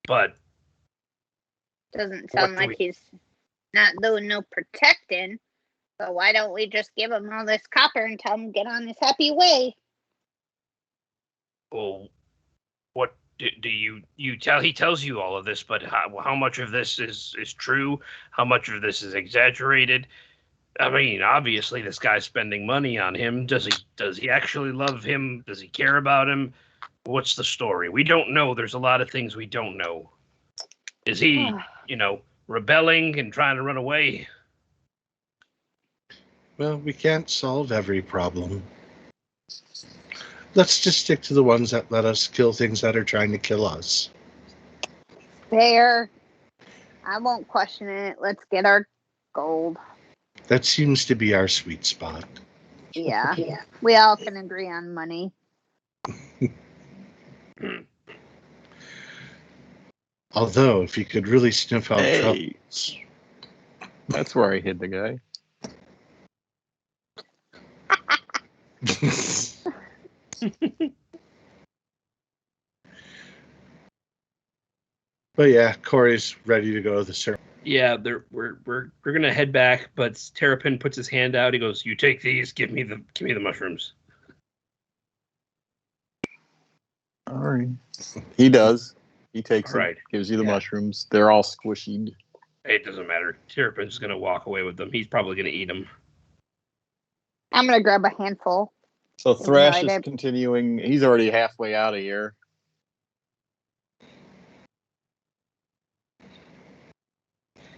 But Doesn't What sound do like we- he's not doing no protecting. So why don't we just give him all this copper and tell him to get on his happy way? well, what do you tell? He tells you all of this, but how much of this is true? How much of this is exaggerated? I mean, obviously, this guy's spending money on him. Does he actually love him? Does he care about him? What's the story? We don't know. There's a lot of things we don't know. Is he, rebelling and trying to run away? Well, we can't solve every problem. Let's just stick to the ones that let us kill things that are trying to kill us. Fair. I won't question it. Let's get our gold. That seems to be our sweet spot. Yeah. We all can agree on money. Although, if you could really sniff out Hey. troubles. That's where I hid the guy. But yeah, Corey's ready to go to the circle. Yeah, we're gonna head back, but Terrapin puts his hand out. He goes, "You take these. Give me the mushrooms." All right. He does. He takes All it, right. gives you the Yeah. mushrooms. They're all squishy. It doesn't matter. Terrapin's gonna walk away with them. He's probably gonna eat them. I'm going to grab a handful. So Thrash Right, is continuing. He's already halfway out of here.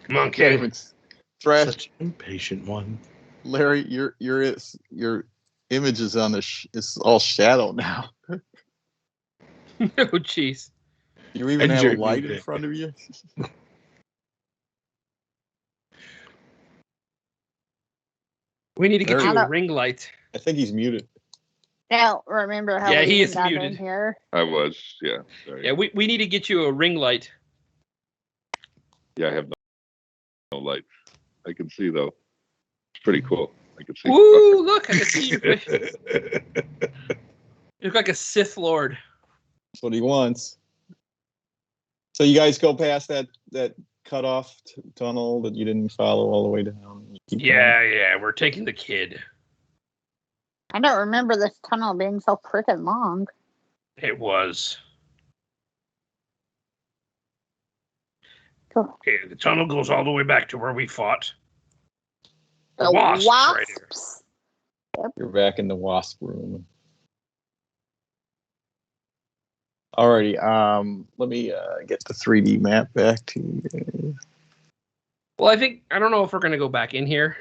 Come on, Can't kid. even Thrash, Such an impatient one. Larry, your image is on it's all shadow now. Oh, jeez. You even And have you're a light in muted. front of you. We need to get There you you a go. ring light. I think he's muted. Now, remember how Yeah, we he is got in muted. here? I was, yeah. Sorry. Yeah, we need to get you a ring light. Yeah, I have no light. I can see though. It's pretty cool. I can see. Woo! Look, I can see you. You look like a Sith Lord. That's what he wants. So you guys go past that cutoff tunnel that you didn't follow all the way down. You keep going. Yeah, we're taking the kid. I don't remember this tunnel being so freaking long. It was. Cool. Okay, the tunnel goes all the way back to where we fought. The Wasps right here. wasps. You're back in the wasp room. Alrighty, let me get the 3D map back to you. Well, I don't know if we're gonna go back in here,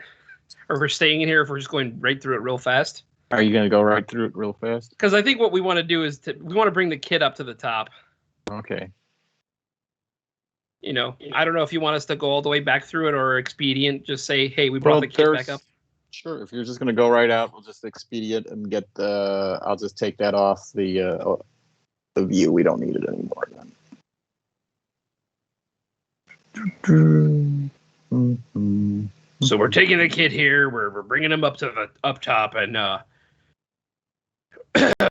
or if we're staying in here, if we're just going right through it real fast. Are you gonna go right through it real fast? Because I think what we want to do is we want to bring the kid up to the top. Okay. You know, I don't know if you want us to go all the way back through it or expedient. Just say, hey, we brought the kid back up. Sure. If you're just gonna go right out, we'll just expedient and get the. I'll just take that off the view. We don't need it anymore then. So we're taking the kid here. We're bringing him up to the up top, and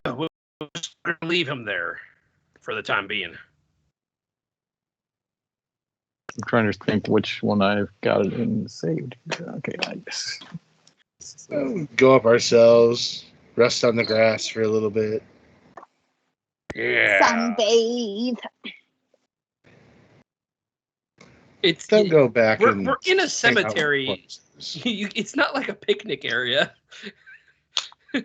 we'll just leave him there for the time being. I'm trying to think which one I've got it in saved. Okay, nice. Go up ourselves, rest on the grass for a little bit. Yeah. Sunbathe. Then go back. We're and in a hang out cemetery. with It's not like a picnic area. We're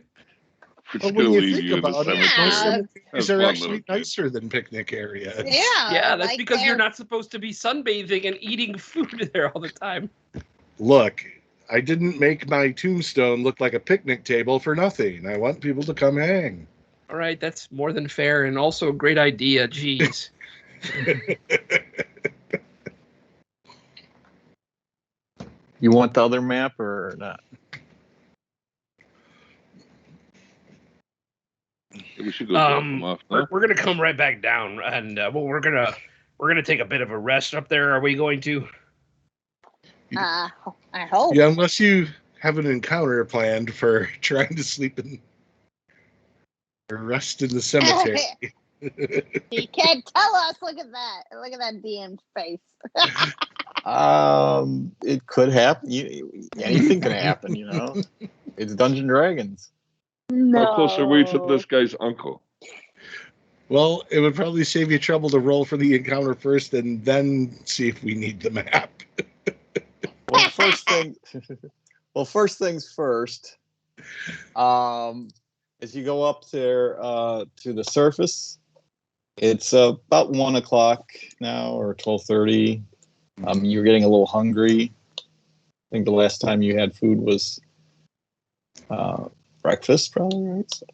But just when gonna you leave think you in the about it, cemetery. Yeah. cemeteries Have are fun, actually little kid. nicer than picnic areas. Yeah. Yeah, that's like because you're they're- not supposed to be sunbathing and eating food there all the time. Look, I didn't make my tombstone look like a picnic table for nothing. I want people to come hang. All right, that's more than fair and also a great idea. Jeez. You want the other map or not? We should go drop them off. Huh? We're gonna come right back down, and we're gonna take a bit of a rest up there. Are we going to? I hope. Yeah, unless you have an encounter planned for trying to sleep in or rest in the cemetery. He can't tell us. Look at that. Look at that DM's face. It could happen. Anything can happen, you know. It's Dungeon Dragons. No. How close are we to this guy's uncle? Well, it would probably save you trouble to roll for the encounter first and then see if we need the map. Well, first things first. As you go up there to the surface, it's about 1 o'clock now or 12:30. You're getting a little hungry. I think the last time you had food was breakfast, probably, right? So,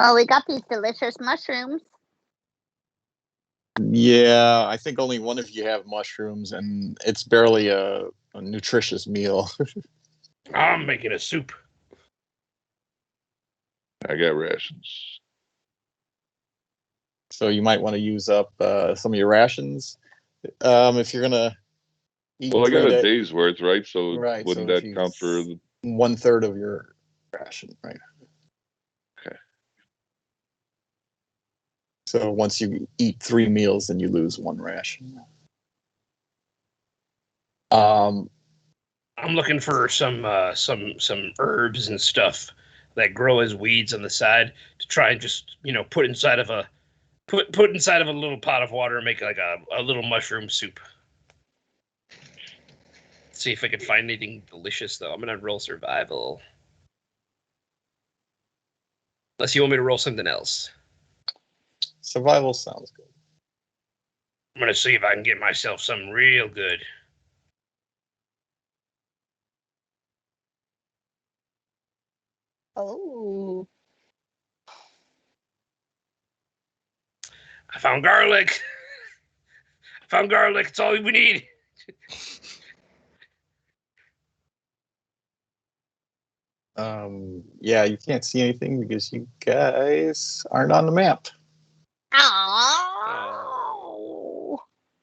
Oh, we got these delicious mushrooms. yeah, I think only one of you have mushrooms, and it's barely a nutritious meal. I'm making a soup. I got rations. So you might want to use up some of your rations if you're gonna eat. Well, I got 3 a days. day's worth, right? So Right, wouldn't so if that you- count for? 1/3 of your ration, right? Okay. So once you eat 3 meals, then you lose 1 ration. I'm looking for some herbs and stuff that grow as weeds on the side to try and just put inside of a little pot of water and make like a little mushroom soup. See if I can find anything delicious though. I'm gonna roll survival. Unless you want me to roll something else. Survival sounds good. I'm gonna see if I can get myself something real good. Oh. I found garlic. It's all we need. Yeah, you can't see anything because you guys aren't on the map. Oh.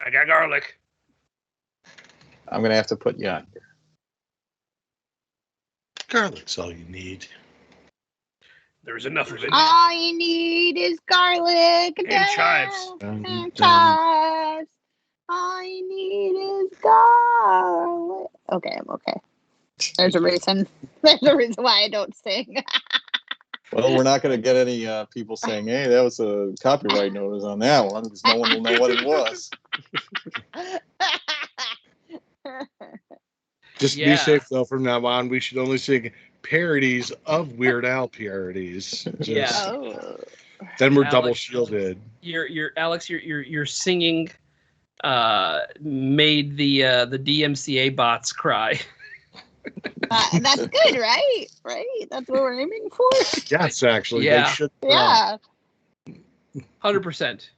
I got garlic. I'm gonna have to put you on here. Garlic's all you need. There's enough of it. All you need is garlic And chives. And chives. All you need is garlic. Okay, I'm okay. There's a reason. There's a reason why I don't sing. Well, we're not gonna get any people saying, "Hey, that was a copyright notice on that one," because no one will know what it was. Just be Yeah. safe, though, from now on. We should only sing parodies of Weird Al parodies. Yeah. Oh. Then we're Alex. double shielded. You're Alex. Your singing made the DMCA bots cry. That's good, right? Right? That's what we're aiming for? Yes, actually. Yeah. They should. Yeah. 100%.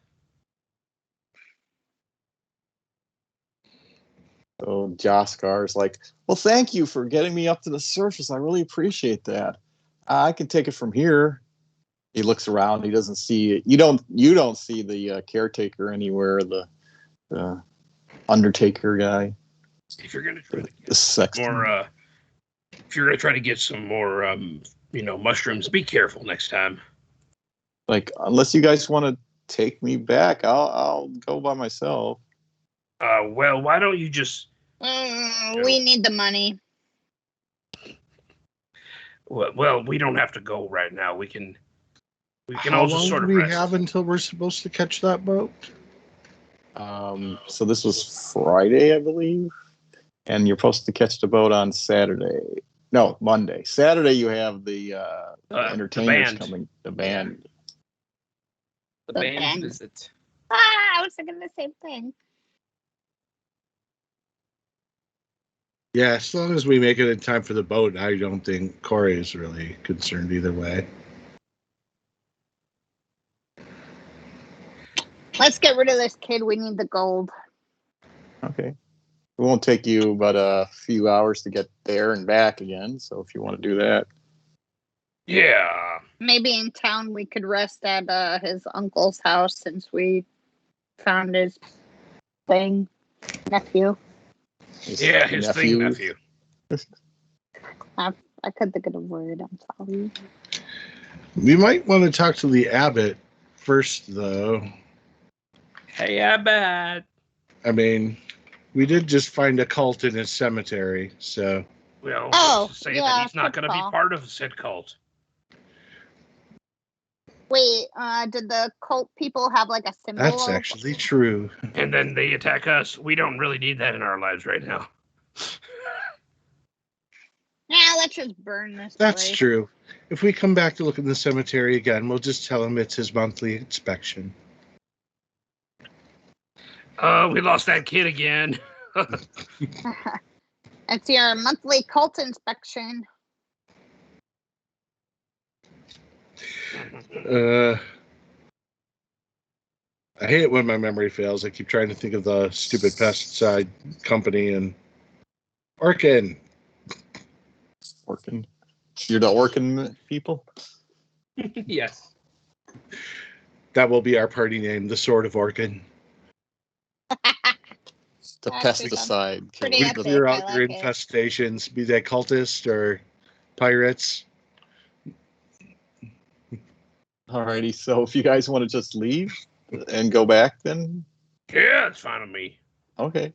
So Joskar's like, well, thank you for getting me up to the surface. I really appreciate that. I can take it from here. He looks around. He doesn't see you. Don't see the caretaker anywhere. The Undertaker guy. If you're gonna try to The sexton. if you're gonna try to get some more, mushrooms, be careful next time. Like, unless you guys want to take me back, I'll go by myself. Well, why don't you just? We need the money. Well, we don't have to go right now. We can How all just long sort do of we rest. have until we're supposed to catch that boat? So this was Friday, I believe, and you're supposed to catch the boat on Saturday. No, Monday. Saturday you have the entertainers band. coming. The band. The The band band. visit. I was thinking the same thing. Yeah, as long as we make it in time for the boat, I don't think Corey is really concerned either way. Let's get rid of this kid. We need the gold. Okay. It won't take you but a few hours to get there and back again. So if you want to do that. Yeah. Maybe in town we could rest at his uncle's house since we found his nephew. His thing nephew. I couldn't think of the word. I'm sorry. We might want to talk to the abbot first, though. Hey, I bet. I mean, we did just find a cult in his cemetery, so. Well, let's say yeah, that he's not good going to be call. part of said cult. Wait, did the cult people have like a symbol? That's actually true. And then they attack us. We don't really need that in our lives right now. Yeah, let's just burn this That's place. true. If we come back to look in the cemetery again, we'll just tell him it's his monthly inspection. We lost that kid again. It's your monthly cult inspection. I hate it when my memory fails. I keep trying to think of the stupid pesticide company and Orkin. Orkin. You're the Orkin people? Yes. That will be our party name, the Sword of Orkin. The Actually, pesticide. pretty We epic. clear I out their like it. infestations, be they cultists or pirates. Alrighty, so if you guys want to just leave and go back, then Yeah, it's fine with me. okay.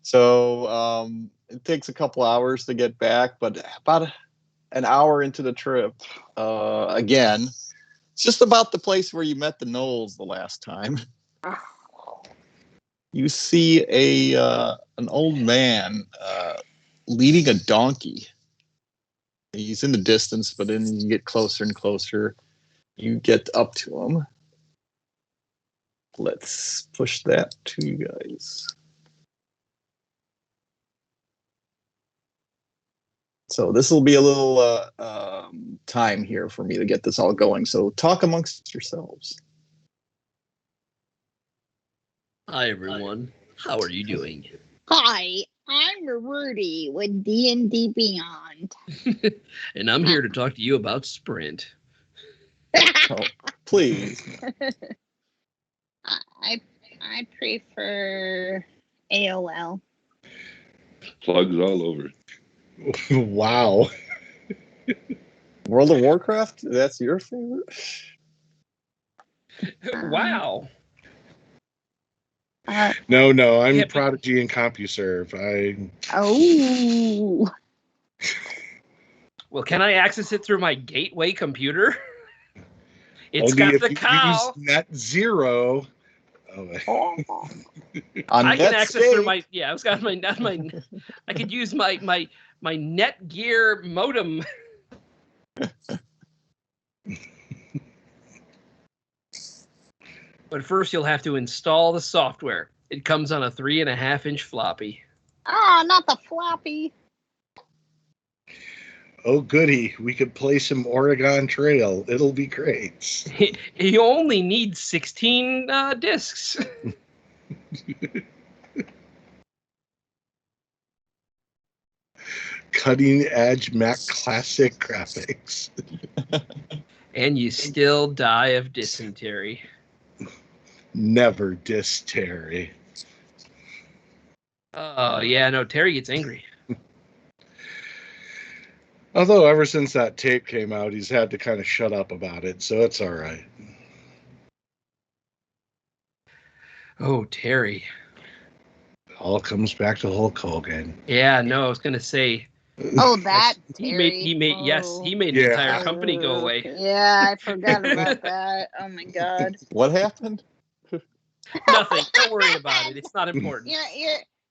So it takes a couple hours to get back, but about an hour into the trip, again, it's just about the place where you met the Knowles the last time. You see an old man leading a donkey. He's in the distance, but then you get closer and closer. You get up to him. Let's push that to you guys. So this will be a little time here for me to get this all going. So talk amongst yourselves. Hi, everyone. How are you doing? Hi, I'm Rudy with D&D Beyond. And I'm here to talk to you about Sprint. Oh, please. I prefer AOL. Plugs all over. Wow. World of Warcraft? That's your favorite? Wow. No, I'm Yeah, Prodigy and CompuServe. Oh. Well, can I access it through my gateway computer? It's Only got if the you cow. use Net Zero. Oh, On I can access through Netscape. my I've got my I could use my Netgear modem. But first you'll have to install the software. It comes on a 3.5-inch floppy. Oh, not the floppy. Oh, goody. We could play some Oregon Trail. It'll be great. He only needs 16 discs. Cutting edge Mac Classic graphics. And you still die of dysentery. Never diss Terry. Oh, yeah, no, Terry gets angry. Although ever since that tape came out, he's had to kind of shut up about it, so it's all right. Oh, Terry. It all comes back to Hulk Hogan. Yeah, no, I was going to say. Oh, that He Terry. made Oh. an Yeah. entire company go away. Yeah, I forgot about that. Oh my god. What happened? Nothing. Don't worry about it. It's not important.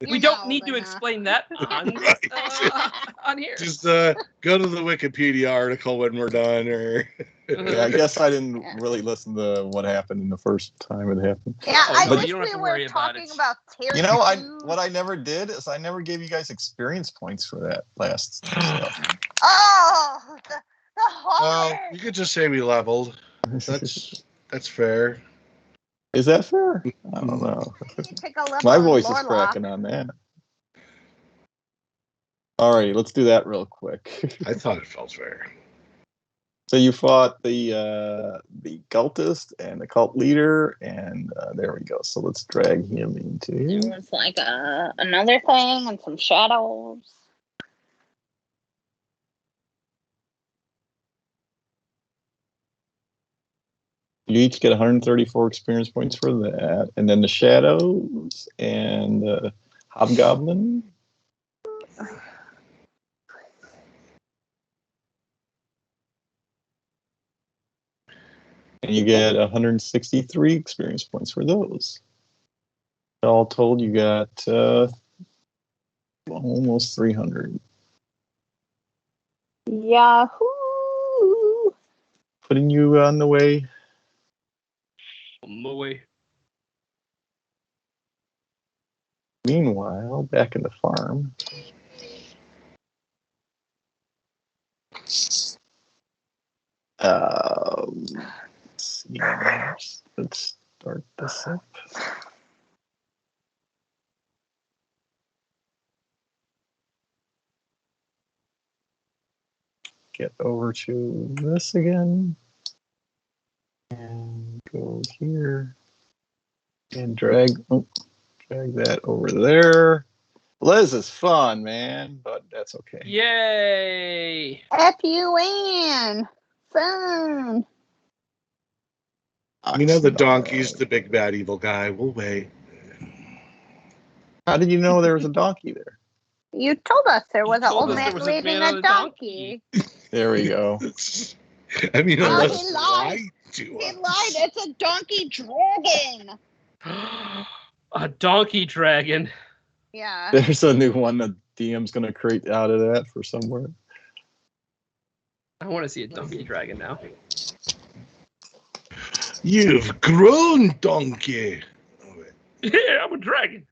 We don't need to explain that on here. Just go to the Wikipedia article when we're done. Or Yeah, I guess I didn't really listen to what happened in the first time it happened. Yeah, I but wish you don't have we to worry were about talking it. about Terry. You know, what I never did is I never gave you guys experience points for that last stuff. Oh, the horror. you could just say we leveled. That's fair. Is that fair? I don't know. You take a level My in voice is Warlock. cracking on that. All right, let's do that real quick. I thought it felt fair. So you fought the cultist and the cult leader, and there we go. So let's drag him into There here. was like another thing and some shadows. You each get 134 experience points for that, and then the shadows and the hobgoblin. And you get 163 experience points for those. All told, you got almost 300. Yahoo! Putting you on the way. On the way. Meanwhile, back in the farm. Let's see. Let's start this up. Get over to this again. And go here. And drag that over there. Liz is fun, man, but that's okay. Yay! F-U-N. Fun. You know the donkey's the big bad evil guy. We'll wait. How did you know there was a donkey there? You told us there was an told old us there man was a leading man on a a donkey. There we go. I mean, Oh, unless he he lied. lied to He us. lied. It's a donkey dragon. A donkey dragon. Yeah. There's a new one that DM's going to create out of that for somewhere. I want to see a donkey dragon now. You've grown, donkey. Oh, wait. Yeah, I'm a dragon.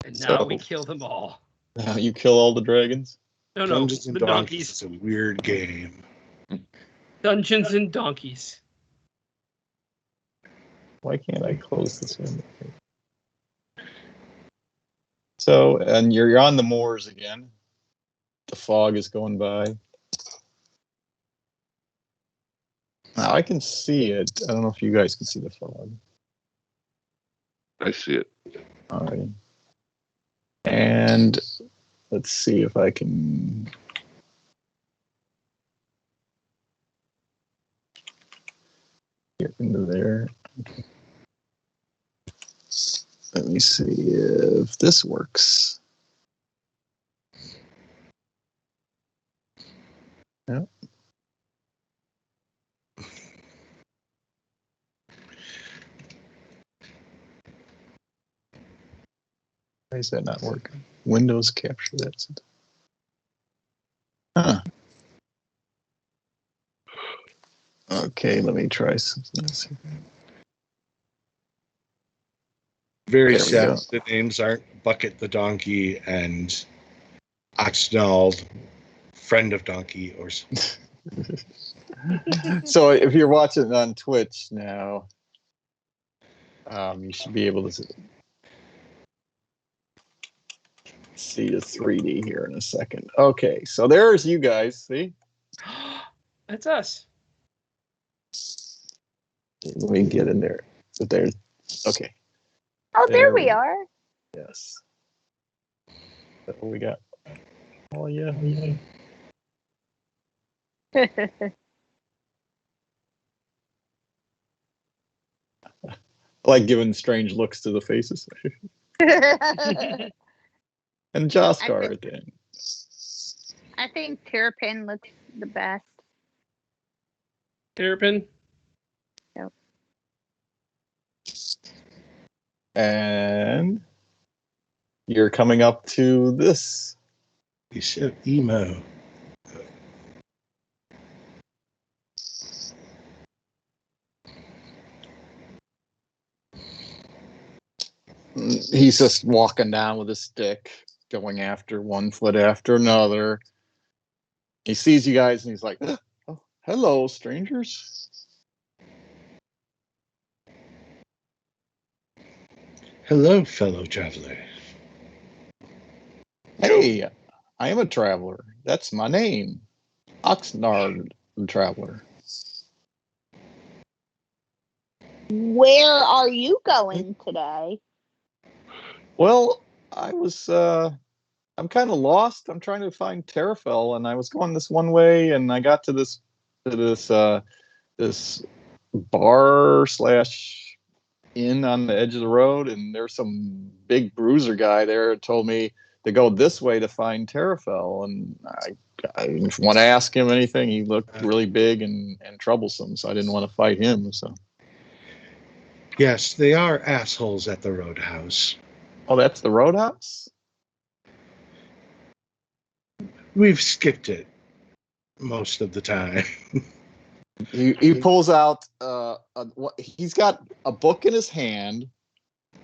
And now we kill them all. Now you kill all the dragons? No, Dungeons and the Donkeys donkeys. is a weird game. Dungeons and donkeys. Why can't I close this window? So, and you're on the moors again. The fog is going by. Now I can see it. I don't know if you guys can see the fog. I see it. All right. And let's see if I can get into there. Let me see if this works. Yep. Why is that not working? Windows capture that. Huh. Okay, let me try something else. Very There we sad go. the names aren't Bucket the Donkey and Oxnald, Friend of Donkey, or So if you're watching on Twitch now, you should be able to see the 3D here in a second. Okay, so there's you guys. See? That's us. Let me get in there. So there's okay. Oh, there There we we- are. Yes. So we got. Oh yeah. I like giving strange looks to the faces. And Jaskar at the end. I think Terrapin looks the best. Terrapin. And you're coming up to this. he's so emo. He's just walking down with a stick, going after one foot after another. He sees you guys and he's like, oh, hello, strangers. Hello, fellow traveler. Hey, I am a traveler. That's my name. Oxnard the Traveler. Where are you going today? Well, I'm kind of lost. I'm trying to find Terafell, and I was going this one way, and I got to this bar slash inn on the edge of the road, and there's some big bruiser guy there who told me to go this way to find Terafell, and I didn't want to ask him anything. He looked really big and troublesome, so I didn't want to fight him. So, Yes, they are assholes at the Roadhouse. oh, that's the Roadhouse. We've skipped it most of the time. He pulls out he's got a book in his hand.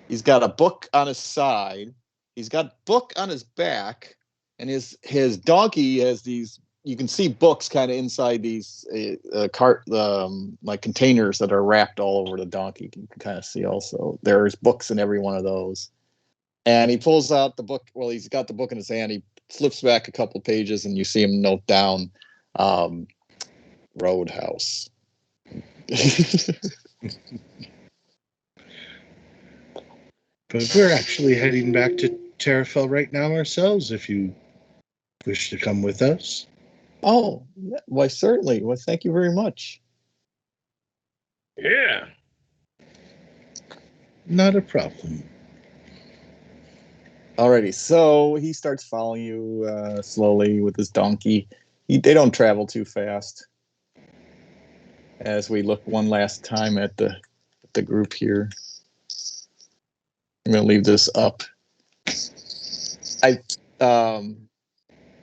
He's got a book on his side. He's got a book on his back, and his donkey has these. You can see books kind of inside these like containers that are wrapped all over the donkey. You can kind of see also there's books in every one of those. And he pulls out the book. Well, he's got the book in his hand. He flips back a couple pages, and you see him note down Roadhouse. But we're actually heading back to Terafell right now ourselves, if you wish to come with us. Oh, why, certainly. Well, thank you very much. Yeah. Not a problem. Alrighty, so he starts following you slowly with his donkey. They don't travel too fast. As we look one last time at the group here. I'm going to leave this up.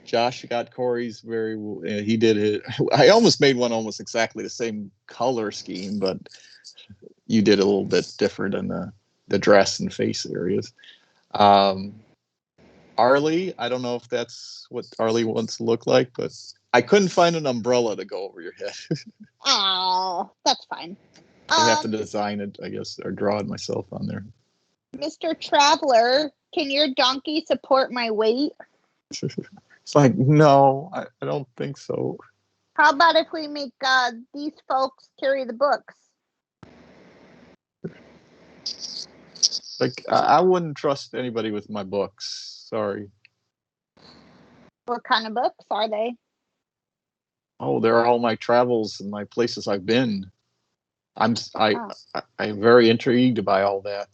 Josh got Corey's he did it. I almost made one almost exactly the same color scheme, but you did a little bit different in the dress and face areas. Arlie, I don't know if that's what Arlie wants to look like, but I couldn't find an umbrella to go over your head. Oh, that's fine. I have to design it, I guess, or draw it myself on there. Mr. Traveler, can your donkey support my weight? It's like, no, I don't think so. How about if we make these folks carry the books? Like, I wouldn't trust anybody with my books. Sorry. What kind of books are they? Oh, they're all my travels and my places I've been. I'm very intrigued by all that.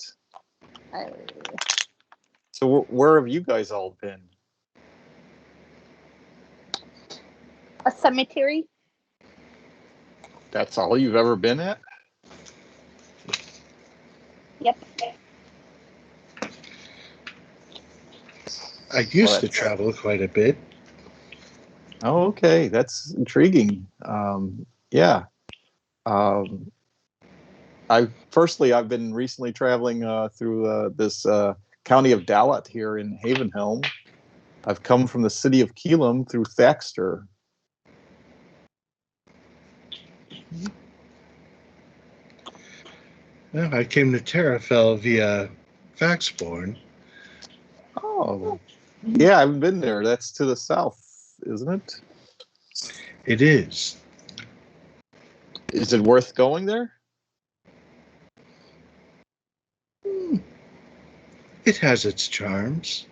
So where have you guys all been? A cemetery? That's all you've ever been at? Yep. I used to travel quite a bit. Oh, okay. That's intriguing. Yeah. I've been recently traveling through this county of Dalat here in Havenhelm. I've come from the city of Keelam through Thaxter. Well, I came to Terafell via Faxborn. Oh, yeah, I haven't been there. That's to the south, isn't it? It is. Is it worth going there? It has its charms.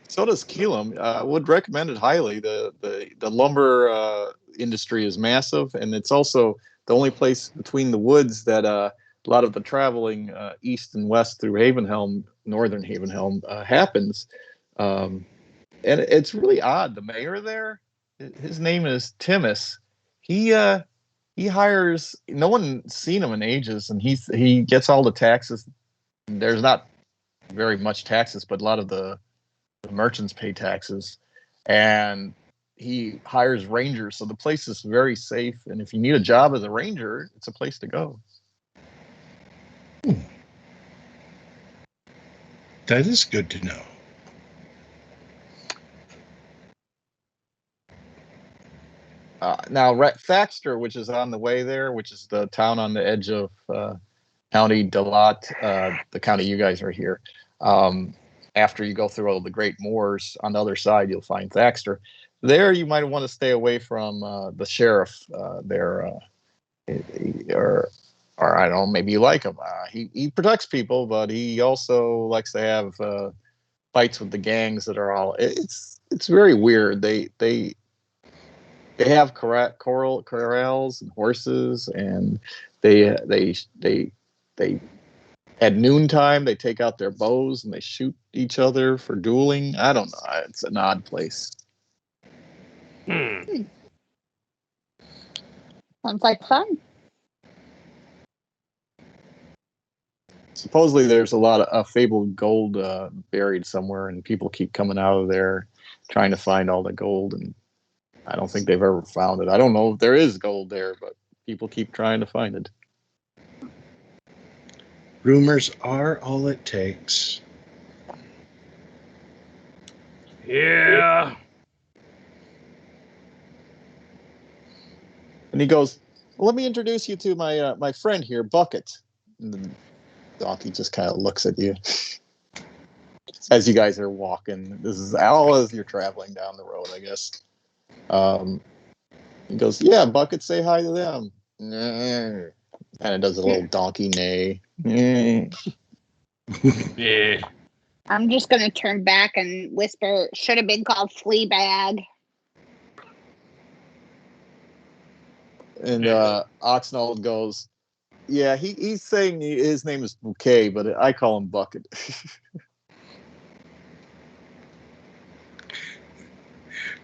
So does Keelam. I would recommend it highly. The lumber industry is massive, and it's also the only place between the woods that a lot of the traveling east and west through Havenhelm, northern Havenhelm, happens. And it's really odd. The mayor there, his name is Timus. He hires. No one's seen him in ages, and he gets all the taxes. There's not very much taxes, but a lot of the merchants pay taxes, and he hires rangers, so the place is very safe, and if you need a job as a ranger, it's a place to go. That is good to know. Now Thaxter, which is on the way there, which is the town on the edge of County Dalat, the county you guys are here, after you go through all the Great Moors, on the other side, you'll find Thaxter. There, you might want to stay away from the sheriff there, or I don't know, maybe you like him. He protects people, but he also likes to have fights with the gangs that are all. It's very weird. They have corrals and horses, and they at noontime, they take out their bows and they shoot each other for dueling. I don't know. It's an odd place. Sounds like fun. Supposedly, there's a lot of fabled gold buried somewhere, and people keep coming out of there trying to find all the gold, and I don't think they've ever found it. I don't know if there is gold there, but people keep trying to find it. Rumors are all it takes. Yeah. And he goes, well, let me introduce you to my friend here, Bucket. And the donkey just kind of looks at you as you guys are walking. This is all as you're traveling down the road, I guess. He goes, yeah, Bucket, say hi to them. And it does a little donkey neigh. Yeah. I'm just going to turn back and whisper, should have been called Fleabag. And Oxnard goes, yeah, he's saying his name is Bouquet, but I call him Bucket.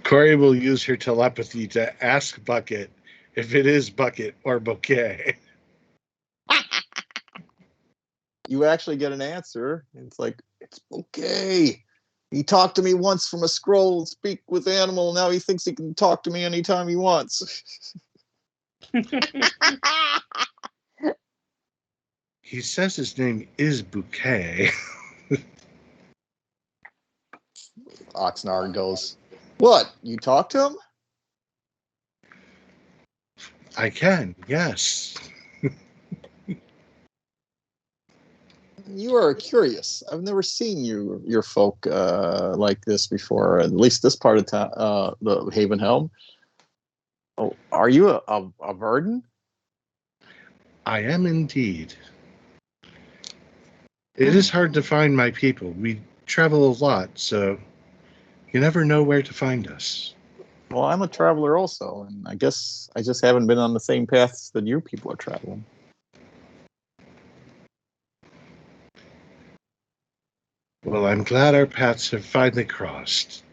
Corey will use her telepathy to ask Bucket if it is Bucket or Bouquet. You actually get an answer. It's like, it's Bouquet. He talked to me once from a scroll, speak with animal. Now he thinks he can talk to me anytime he wants. He says his name is Bouquet. Oxnard goes, what? You talk to him? I can, yes. You are curious. I've never seen your folk like this before. At least this part of town, the Havenhelm. Oh, are you a Verdant? I am indeed. It is hard to find my people. We travel a lot, so you never know where to find us. Well, I'm a traveler also, and I guess I just haven't been on the same paths that your people are traveling. Well, I'm glad our paths have finally crossed.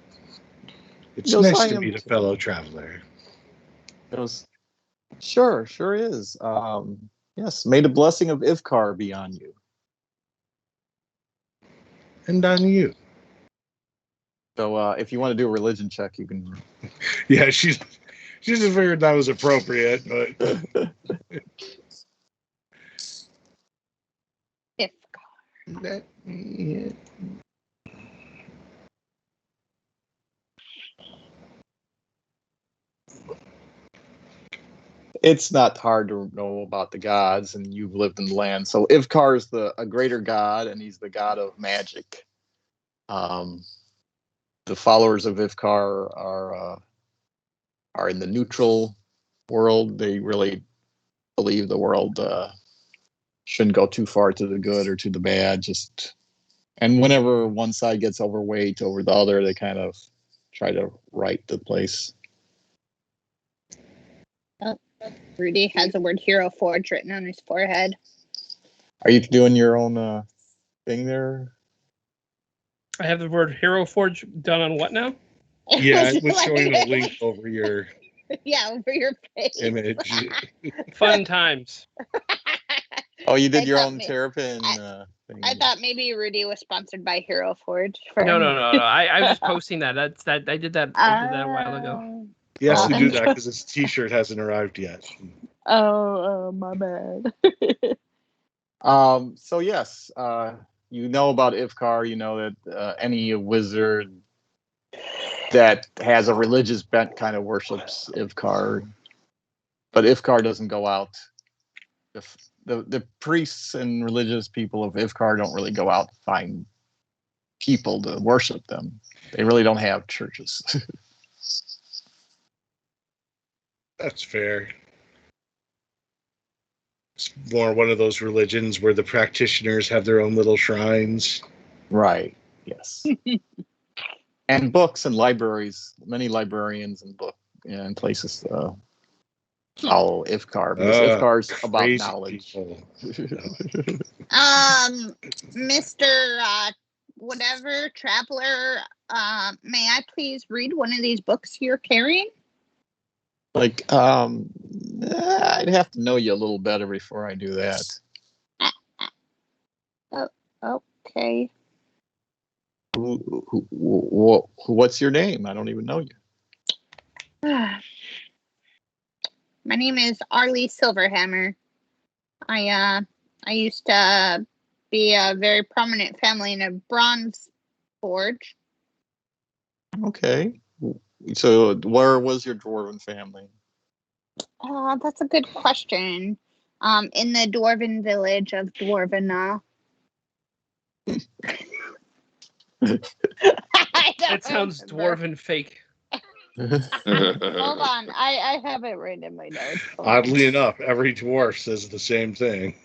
It's Yes, nice I to am meet a too. fellow traveler. It goes, sure is. Yes, may the blessing of Ivkar be on you. And on you. So if you want to do a religion check, you can. Yeah, she just figured that was appropriate, but It's not hard to know about the gods, and you've lived in the land. So Ivkar is a greater god, and he's the god of magic. The followers of Ivkar are in the neutral world. They really believe the world shouldn't go too far to the good or to the bad. And whenever one side gets overweight over the other, they kind of try to right the place. Rudy has the word HeroForge written on his forehead. Are you doing your own thing there? I have the word HeroForge done on what now? Yeah, it was showing a link over your over your face. image. Fun times. Oh, you did I your thought own may- Terrapin thing. I thought maybe Rudy was sponsored by HeroForge. No. I was just posting that. I did that. I did that a while ago. He has to Oh. do that because his T-shirt hasn't arrived yet. Oh, my bad. So yes, you know about Ivkar. You know that any wizard that has a religious bent kind of worships Ivkar, but Ivkar doesn't go out. The priests and religious people of Ivkar don't really go out to find people to worship them. They really don't have churches. That's fair. It's more one of those religions where the practitioners have their own little shrines. Right. Yes. And books and libraries. Many librarians and book and places follow Ivkar because Ivkar's about Crazy knowledge. people. Mr. Whatever traveler, may I please read one of these books you're carrying? Like, I'd have to know you a little better before I do that. Okay. What's your name? I don't even know you. My name is Arlie Silverhammer. I used to be a very prominent family in a bronze forge. Okay. So, where was your dwarven family? That's a good question. In the dwarven village of Dwarvina. That sounds dwarven fake. Hold on, I have it right in my notes. Hold on. Oddly enough, every dwarf says the same thing.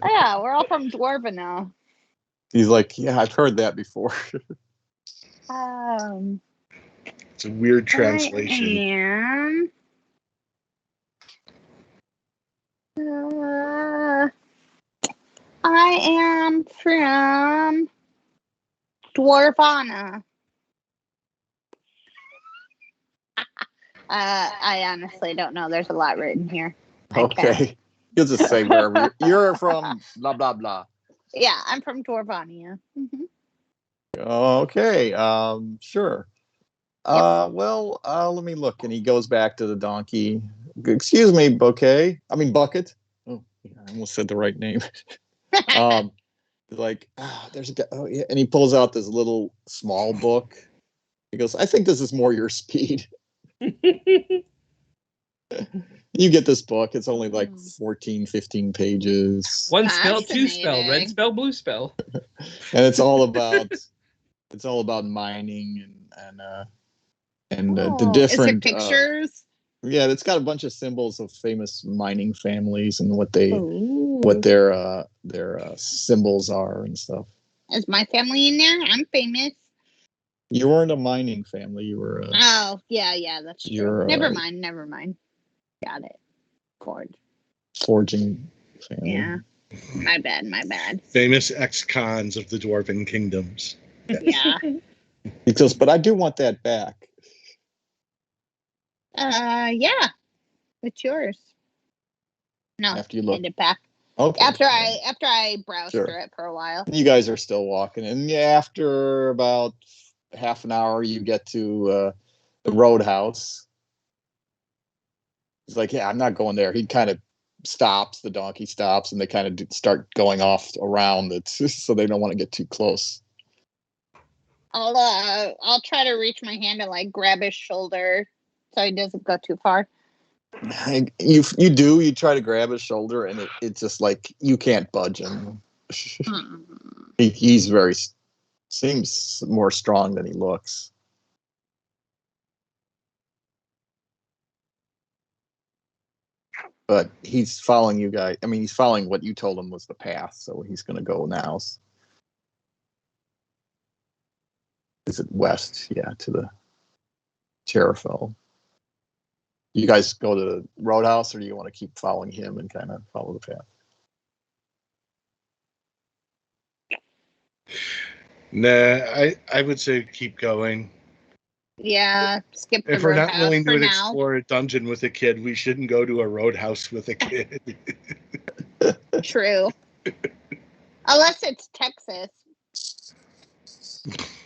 Yeah, we're all from Dwarvina. He's like, yeah, I've heard that before. It's a weird translation. I am from Dwarvana. I honestly don't know. There's a lot written here. Okay. You'll just say wherever you're from, blah, blah, blah. Yeah, I'm from Dwarvania. Mm-hmm. Okay. Sure. Well, let me look. And he goes back to the donkey. Excuse me, Bucket. Oh, I almost said the right name. Like, there's a guy. Oh, yeah. And he pulls out this little small book. He goes, I think this is more your speed. You get this book. It's only like 14, 15 pages. One spell, two spell, red spell, blue spell. And it's all about mining and the different is there pictures? Yeah, it's got a bunch of symbols of famous mining families and what their symbols are and stuff. Is my family in there? I'm famous. You weren't a mining family. You were. Oh yeah, that's true. Never mind. Got it. Forging family. Yeah. My bad. Famous ex-cons of the Dwarven kingdoms. Yeah. He goes, but I do want that back. Yeah. It's yours. No. After you look. Hand it back. Okay. After I browsed through it for a while. You guys are still walking, and after about half an hour, you get to the roadhouse. He's like, yeah, I'm not going there. He kind of stops. The donkey stops, and they kind of start going off around it, so they don't want to get too close. I'll try to reach my hand and like grab his shoulder so he doesn't go too far. You try to grab his shoulder, and it's just like you can't budge him. He's seems more strong than he looks. But he's following you guys. I mean, he's following what you told him was the path, so he's going to go now. Is it west? Yeah, to the Terafell. You guys go to the roadhouse, or do you want to keep following him and kind of follow the path? Nah, I would say keep going. Yeah, skip the If we're not roadhouse willing for to now. explore a dungeon with a kid, we shouldn't go to a roadhouse with a kid. True. Unless it's Texas.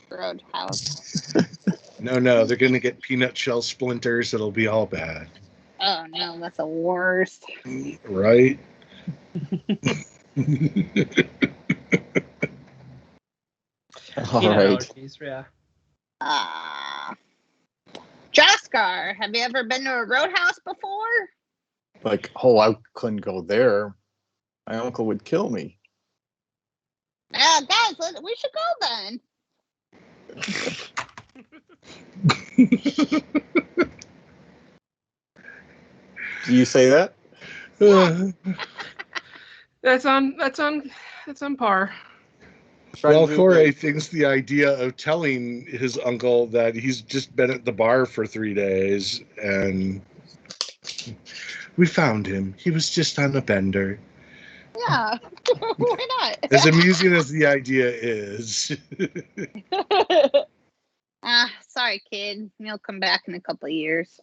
Roadhouse. No, they're going to get peanut shell splinters. It'll be all bad. Oh no, that's the worst. Right? All Peanut right. allergies, yeah. Jaskar, have you ever been to a roadhouse before? Like, oh, I couldn't go there. My uncle would kill me. Guys, we should go then. Do you say that? That's on par. Well, Corey thinks the idea of telling his uncle that he's just been at the bar for 3 days and we found him. He was just on a bender. Yeah, why not? As amusing as the idea is. Sorry, kid. You'll come back in a couple of years.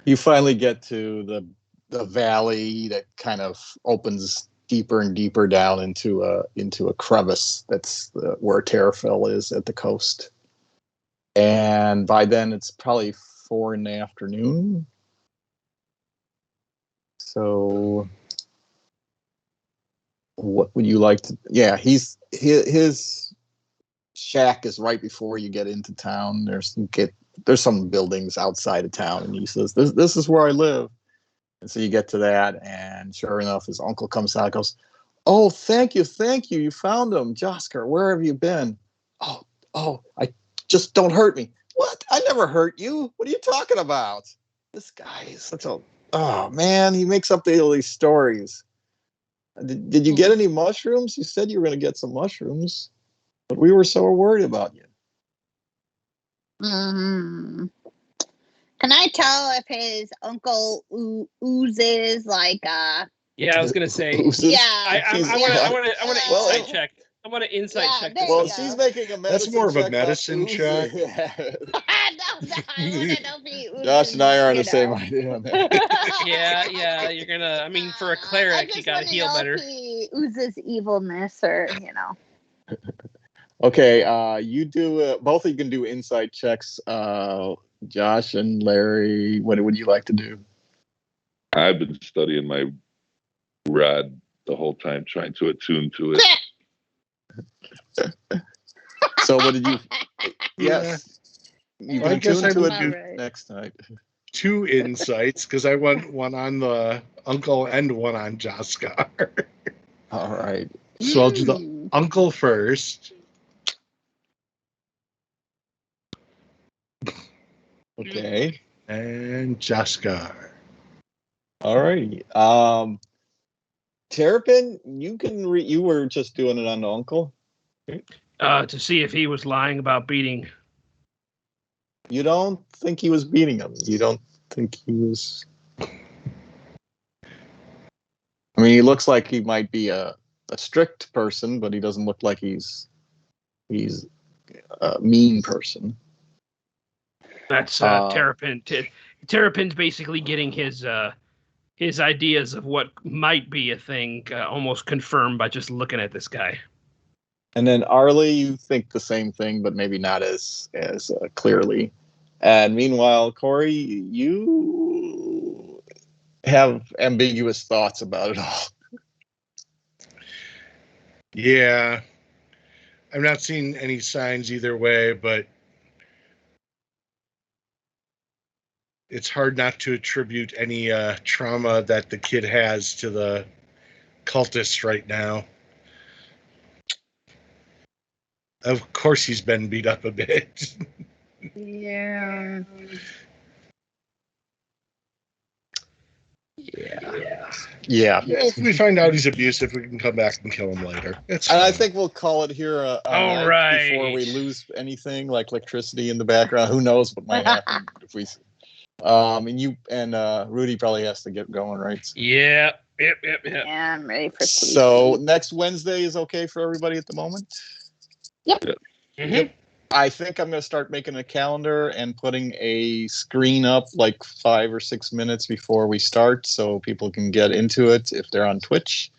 You finally get to the valley that kind of opens deeper and deeper down into a crevice. That's where Terafell is at the coast. And by then it's probably 4 in the afternoon. So what would you like to? Yeah, his shack is right before you get into town. There's some buildings outside of town, and he says, "This is where I live." And so you get to that, and sure enough, his uncle comes out and goes, "Oh, thank you. You found him. Jaskar, where have you been?" Oh, I just don't hurt me. What? I never hurt you. What are you talking about? This guy is such a... Oh, man, he makes up all these stories. Did you get any mushrooms? You said you were going to get some mushrooms, but we were so worried about you. Mm-hmm. Can I tell if his uncle oozes like Yeah, I was gonna say. Oozes? Yeah, I want to insight check. I want to insight check this. Well, you she's go. making a medicine That's more of a check medicine on check. oozes. No, I want to know if he oozes. Josh and I are on the you same know. idea on that. Yeah, you're gonna. I mean, for a I cleric, you just gotta wanna heal know better. If he oozes evilness, or Okay, you do. Both of you can do insight checks. Josh and Larry, what would you like to do? I've been studying my rod the whole time, trying to attune to it. So what did you? Yeah. Yes, you I can guess tune I to would it do- next night. 2 insights because I want one on the uncle and one on Jaskar. All right. So I'll do the uncle first. Okay. And Jaskar. All right. Terrapin, you can. You were just doing it on the uncle. To see if he was lying about beating. You don't think he was beating him. You don't think he was. I mean, he looks like he might be a strict person, but he doesn't look like he's a mean person. That's Terrapin. Terrapin's basically getting his ideas of what might be a thing almost confirmed by just looking at this guy. And then Arlie, you think the same thing, but maybe not as clearly. And meanwhile, Corey, you have ambiguous thoughts about it all. Yeah. I'm not seeing any signs either way, but it's hard not to attribute any trauma that the kid has to the cultists right now. Of course he's been beat up a bit. Yeah. Yeah. If we find out he's abusive, we can come back and kill him later. It's And I fine. think we'll call it here All night before we right. lose anything like electricity in the background. Who knows what might happen if we. And you and Rudy probably has to get going, right? Yeah. Yep. Yeah, I'm ready for sleep. So next Wednesday is okay for everybody at the moment. Mhm. I think I'm going to start making a calendar and putting a screen up like 5 or 6 minutes before we start so people can get into it if they're on Twitch.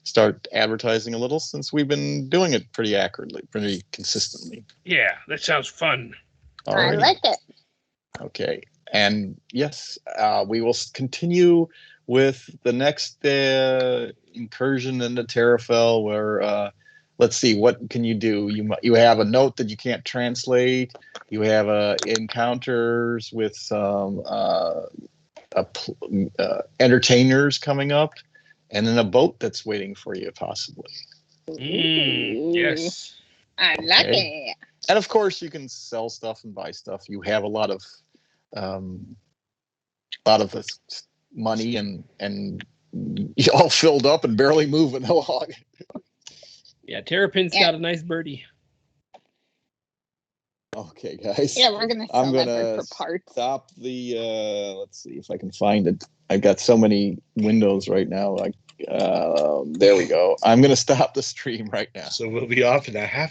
Start advertising a little since we've been doing it pretty accurately, pretty consistently. Yeah, that sounds fun. I Alrighty. like it. Okay. And yes, we will continue with the next incursion into Terafell where let's see, what can you do? You have a note that you can't translate. You have encounters with some entertainers coming up, and then a boat that's waiting for you, possibly. Yes. I like Okay. it. And of course, you can sell stuff and buy stuff. You have a lot of money, and you're all filled up and barely moving along. Yeah, Terrapin's Yeah. got a nice birdie. Okay, guys. Yeah, we're gonna I'm sell that gonna bird for parts. stop the. Let's see if I can find it. I've got so many windows right now. There we go. I'm gonna stop the stream right now. So we'll be off in a half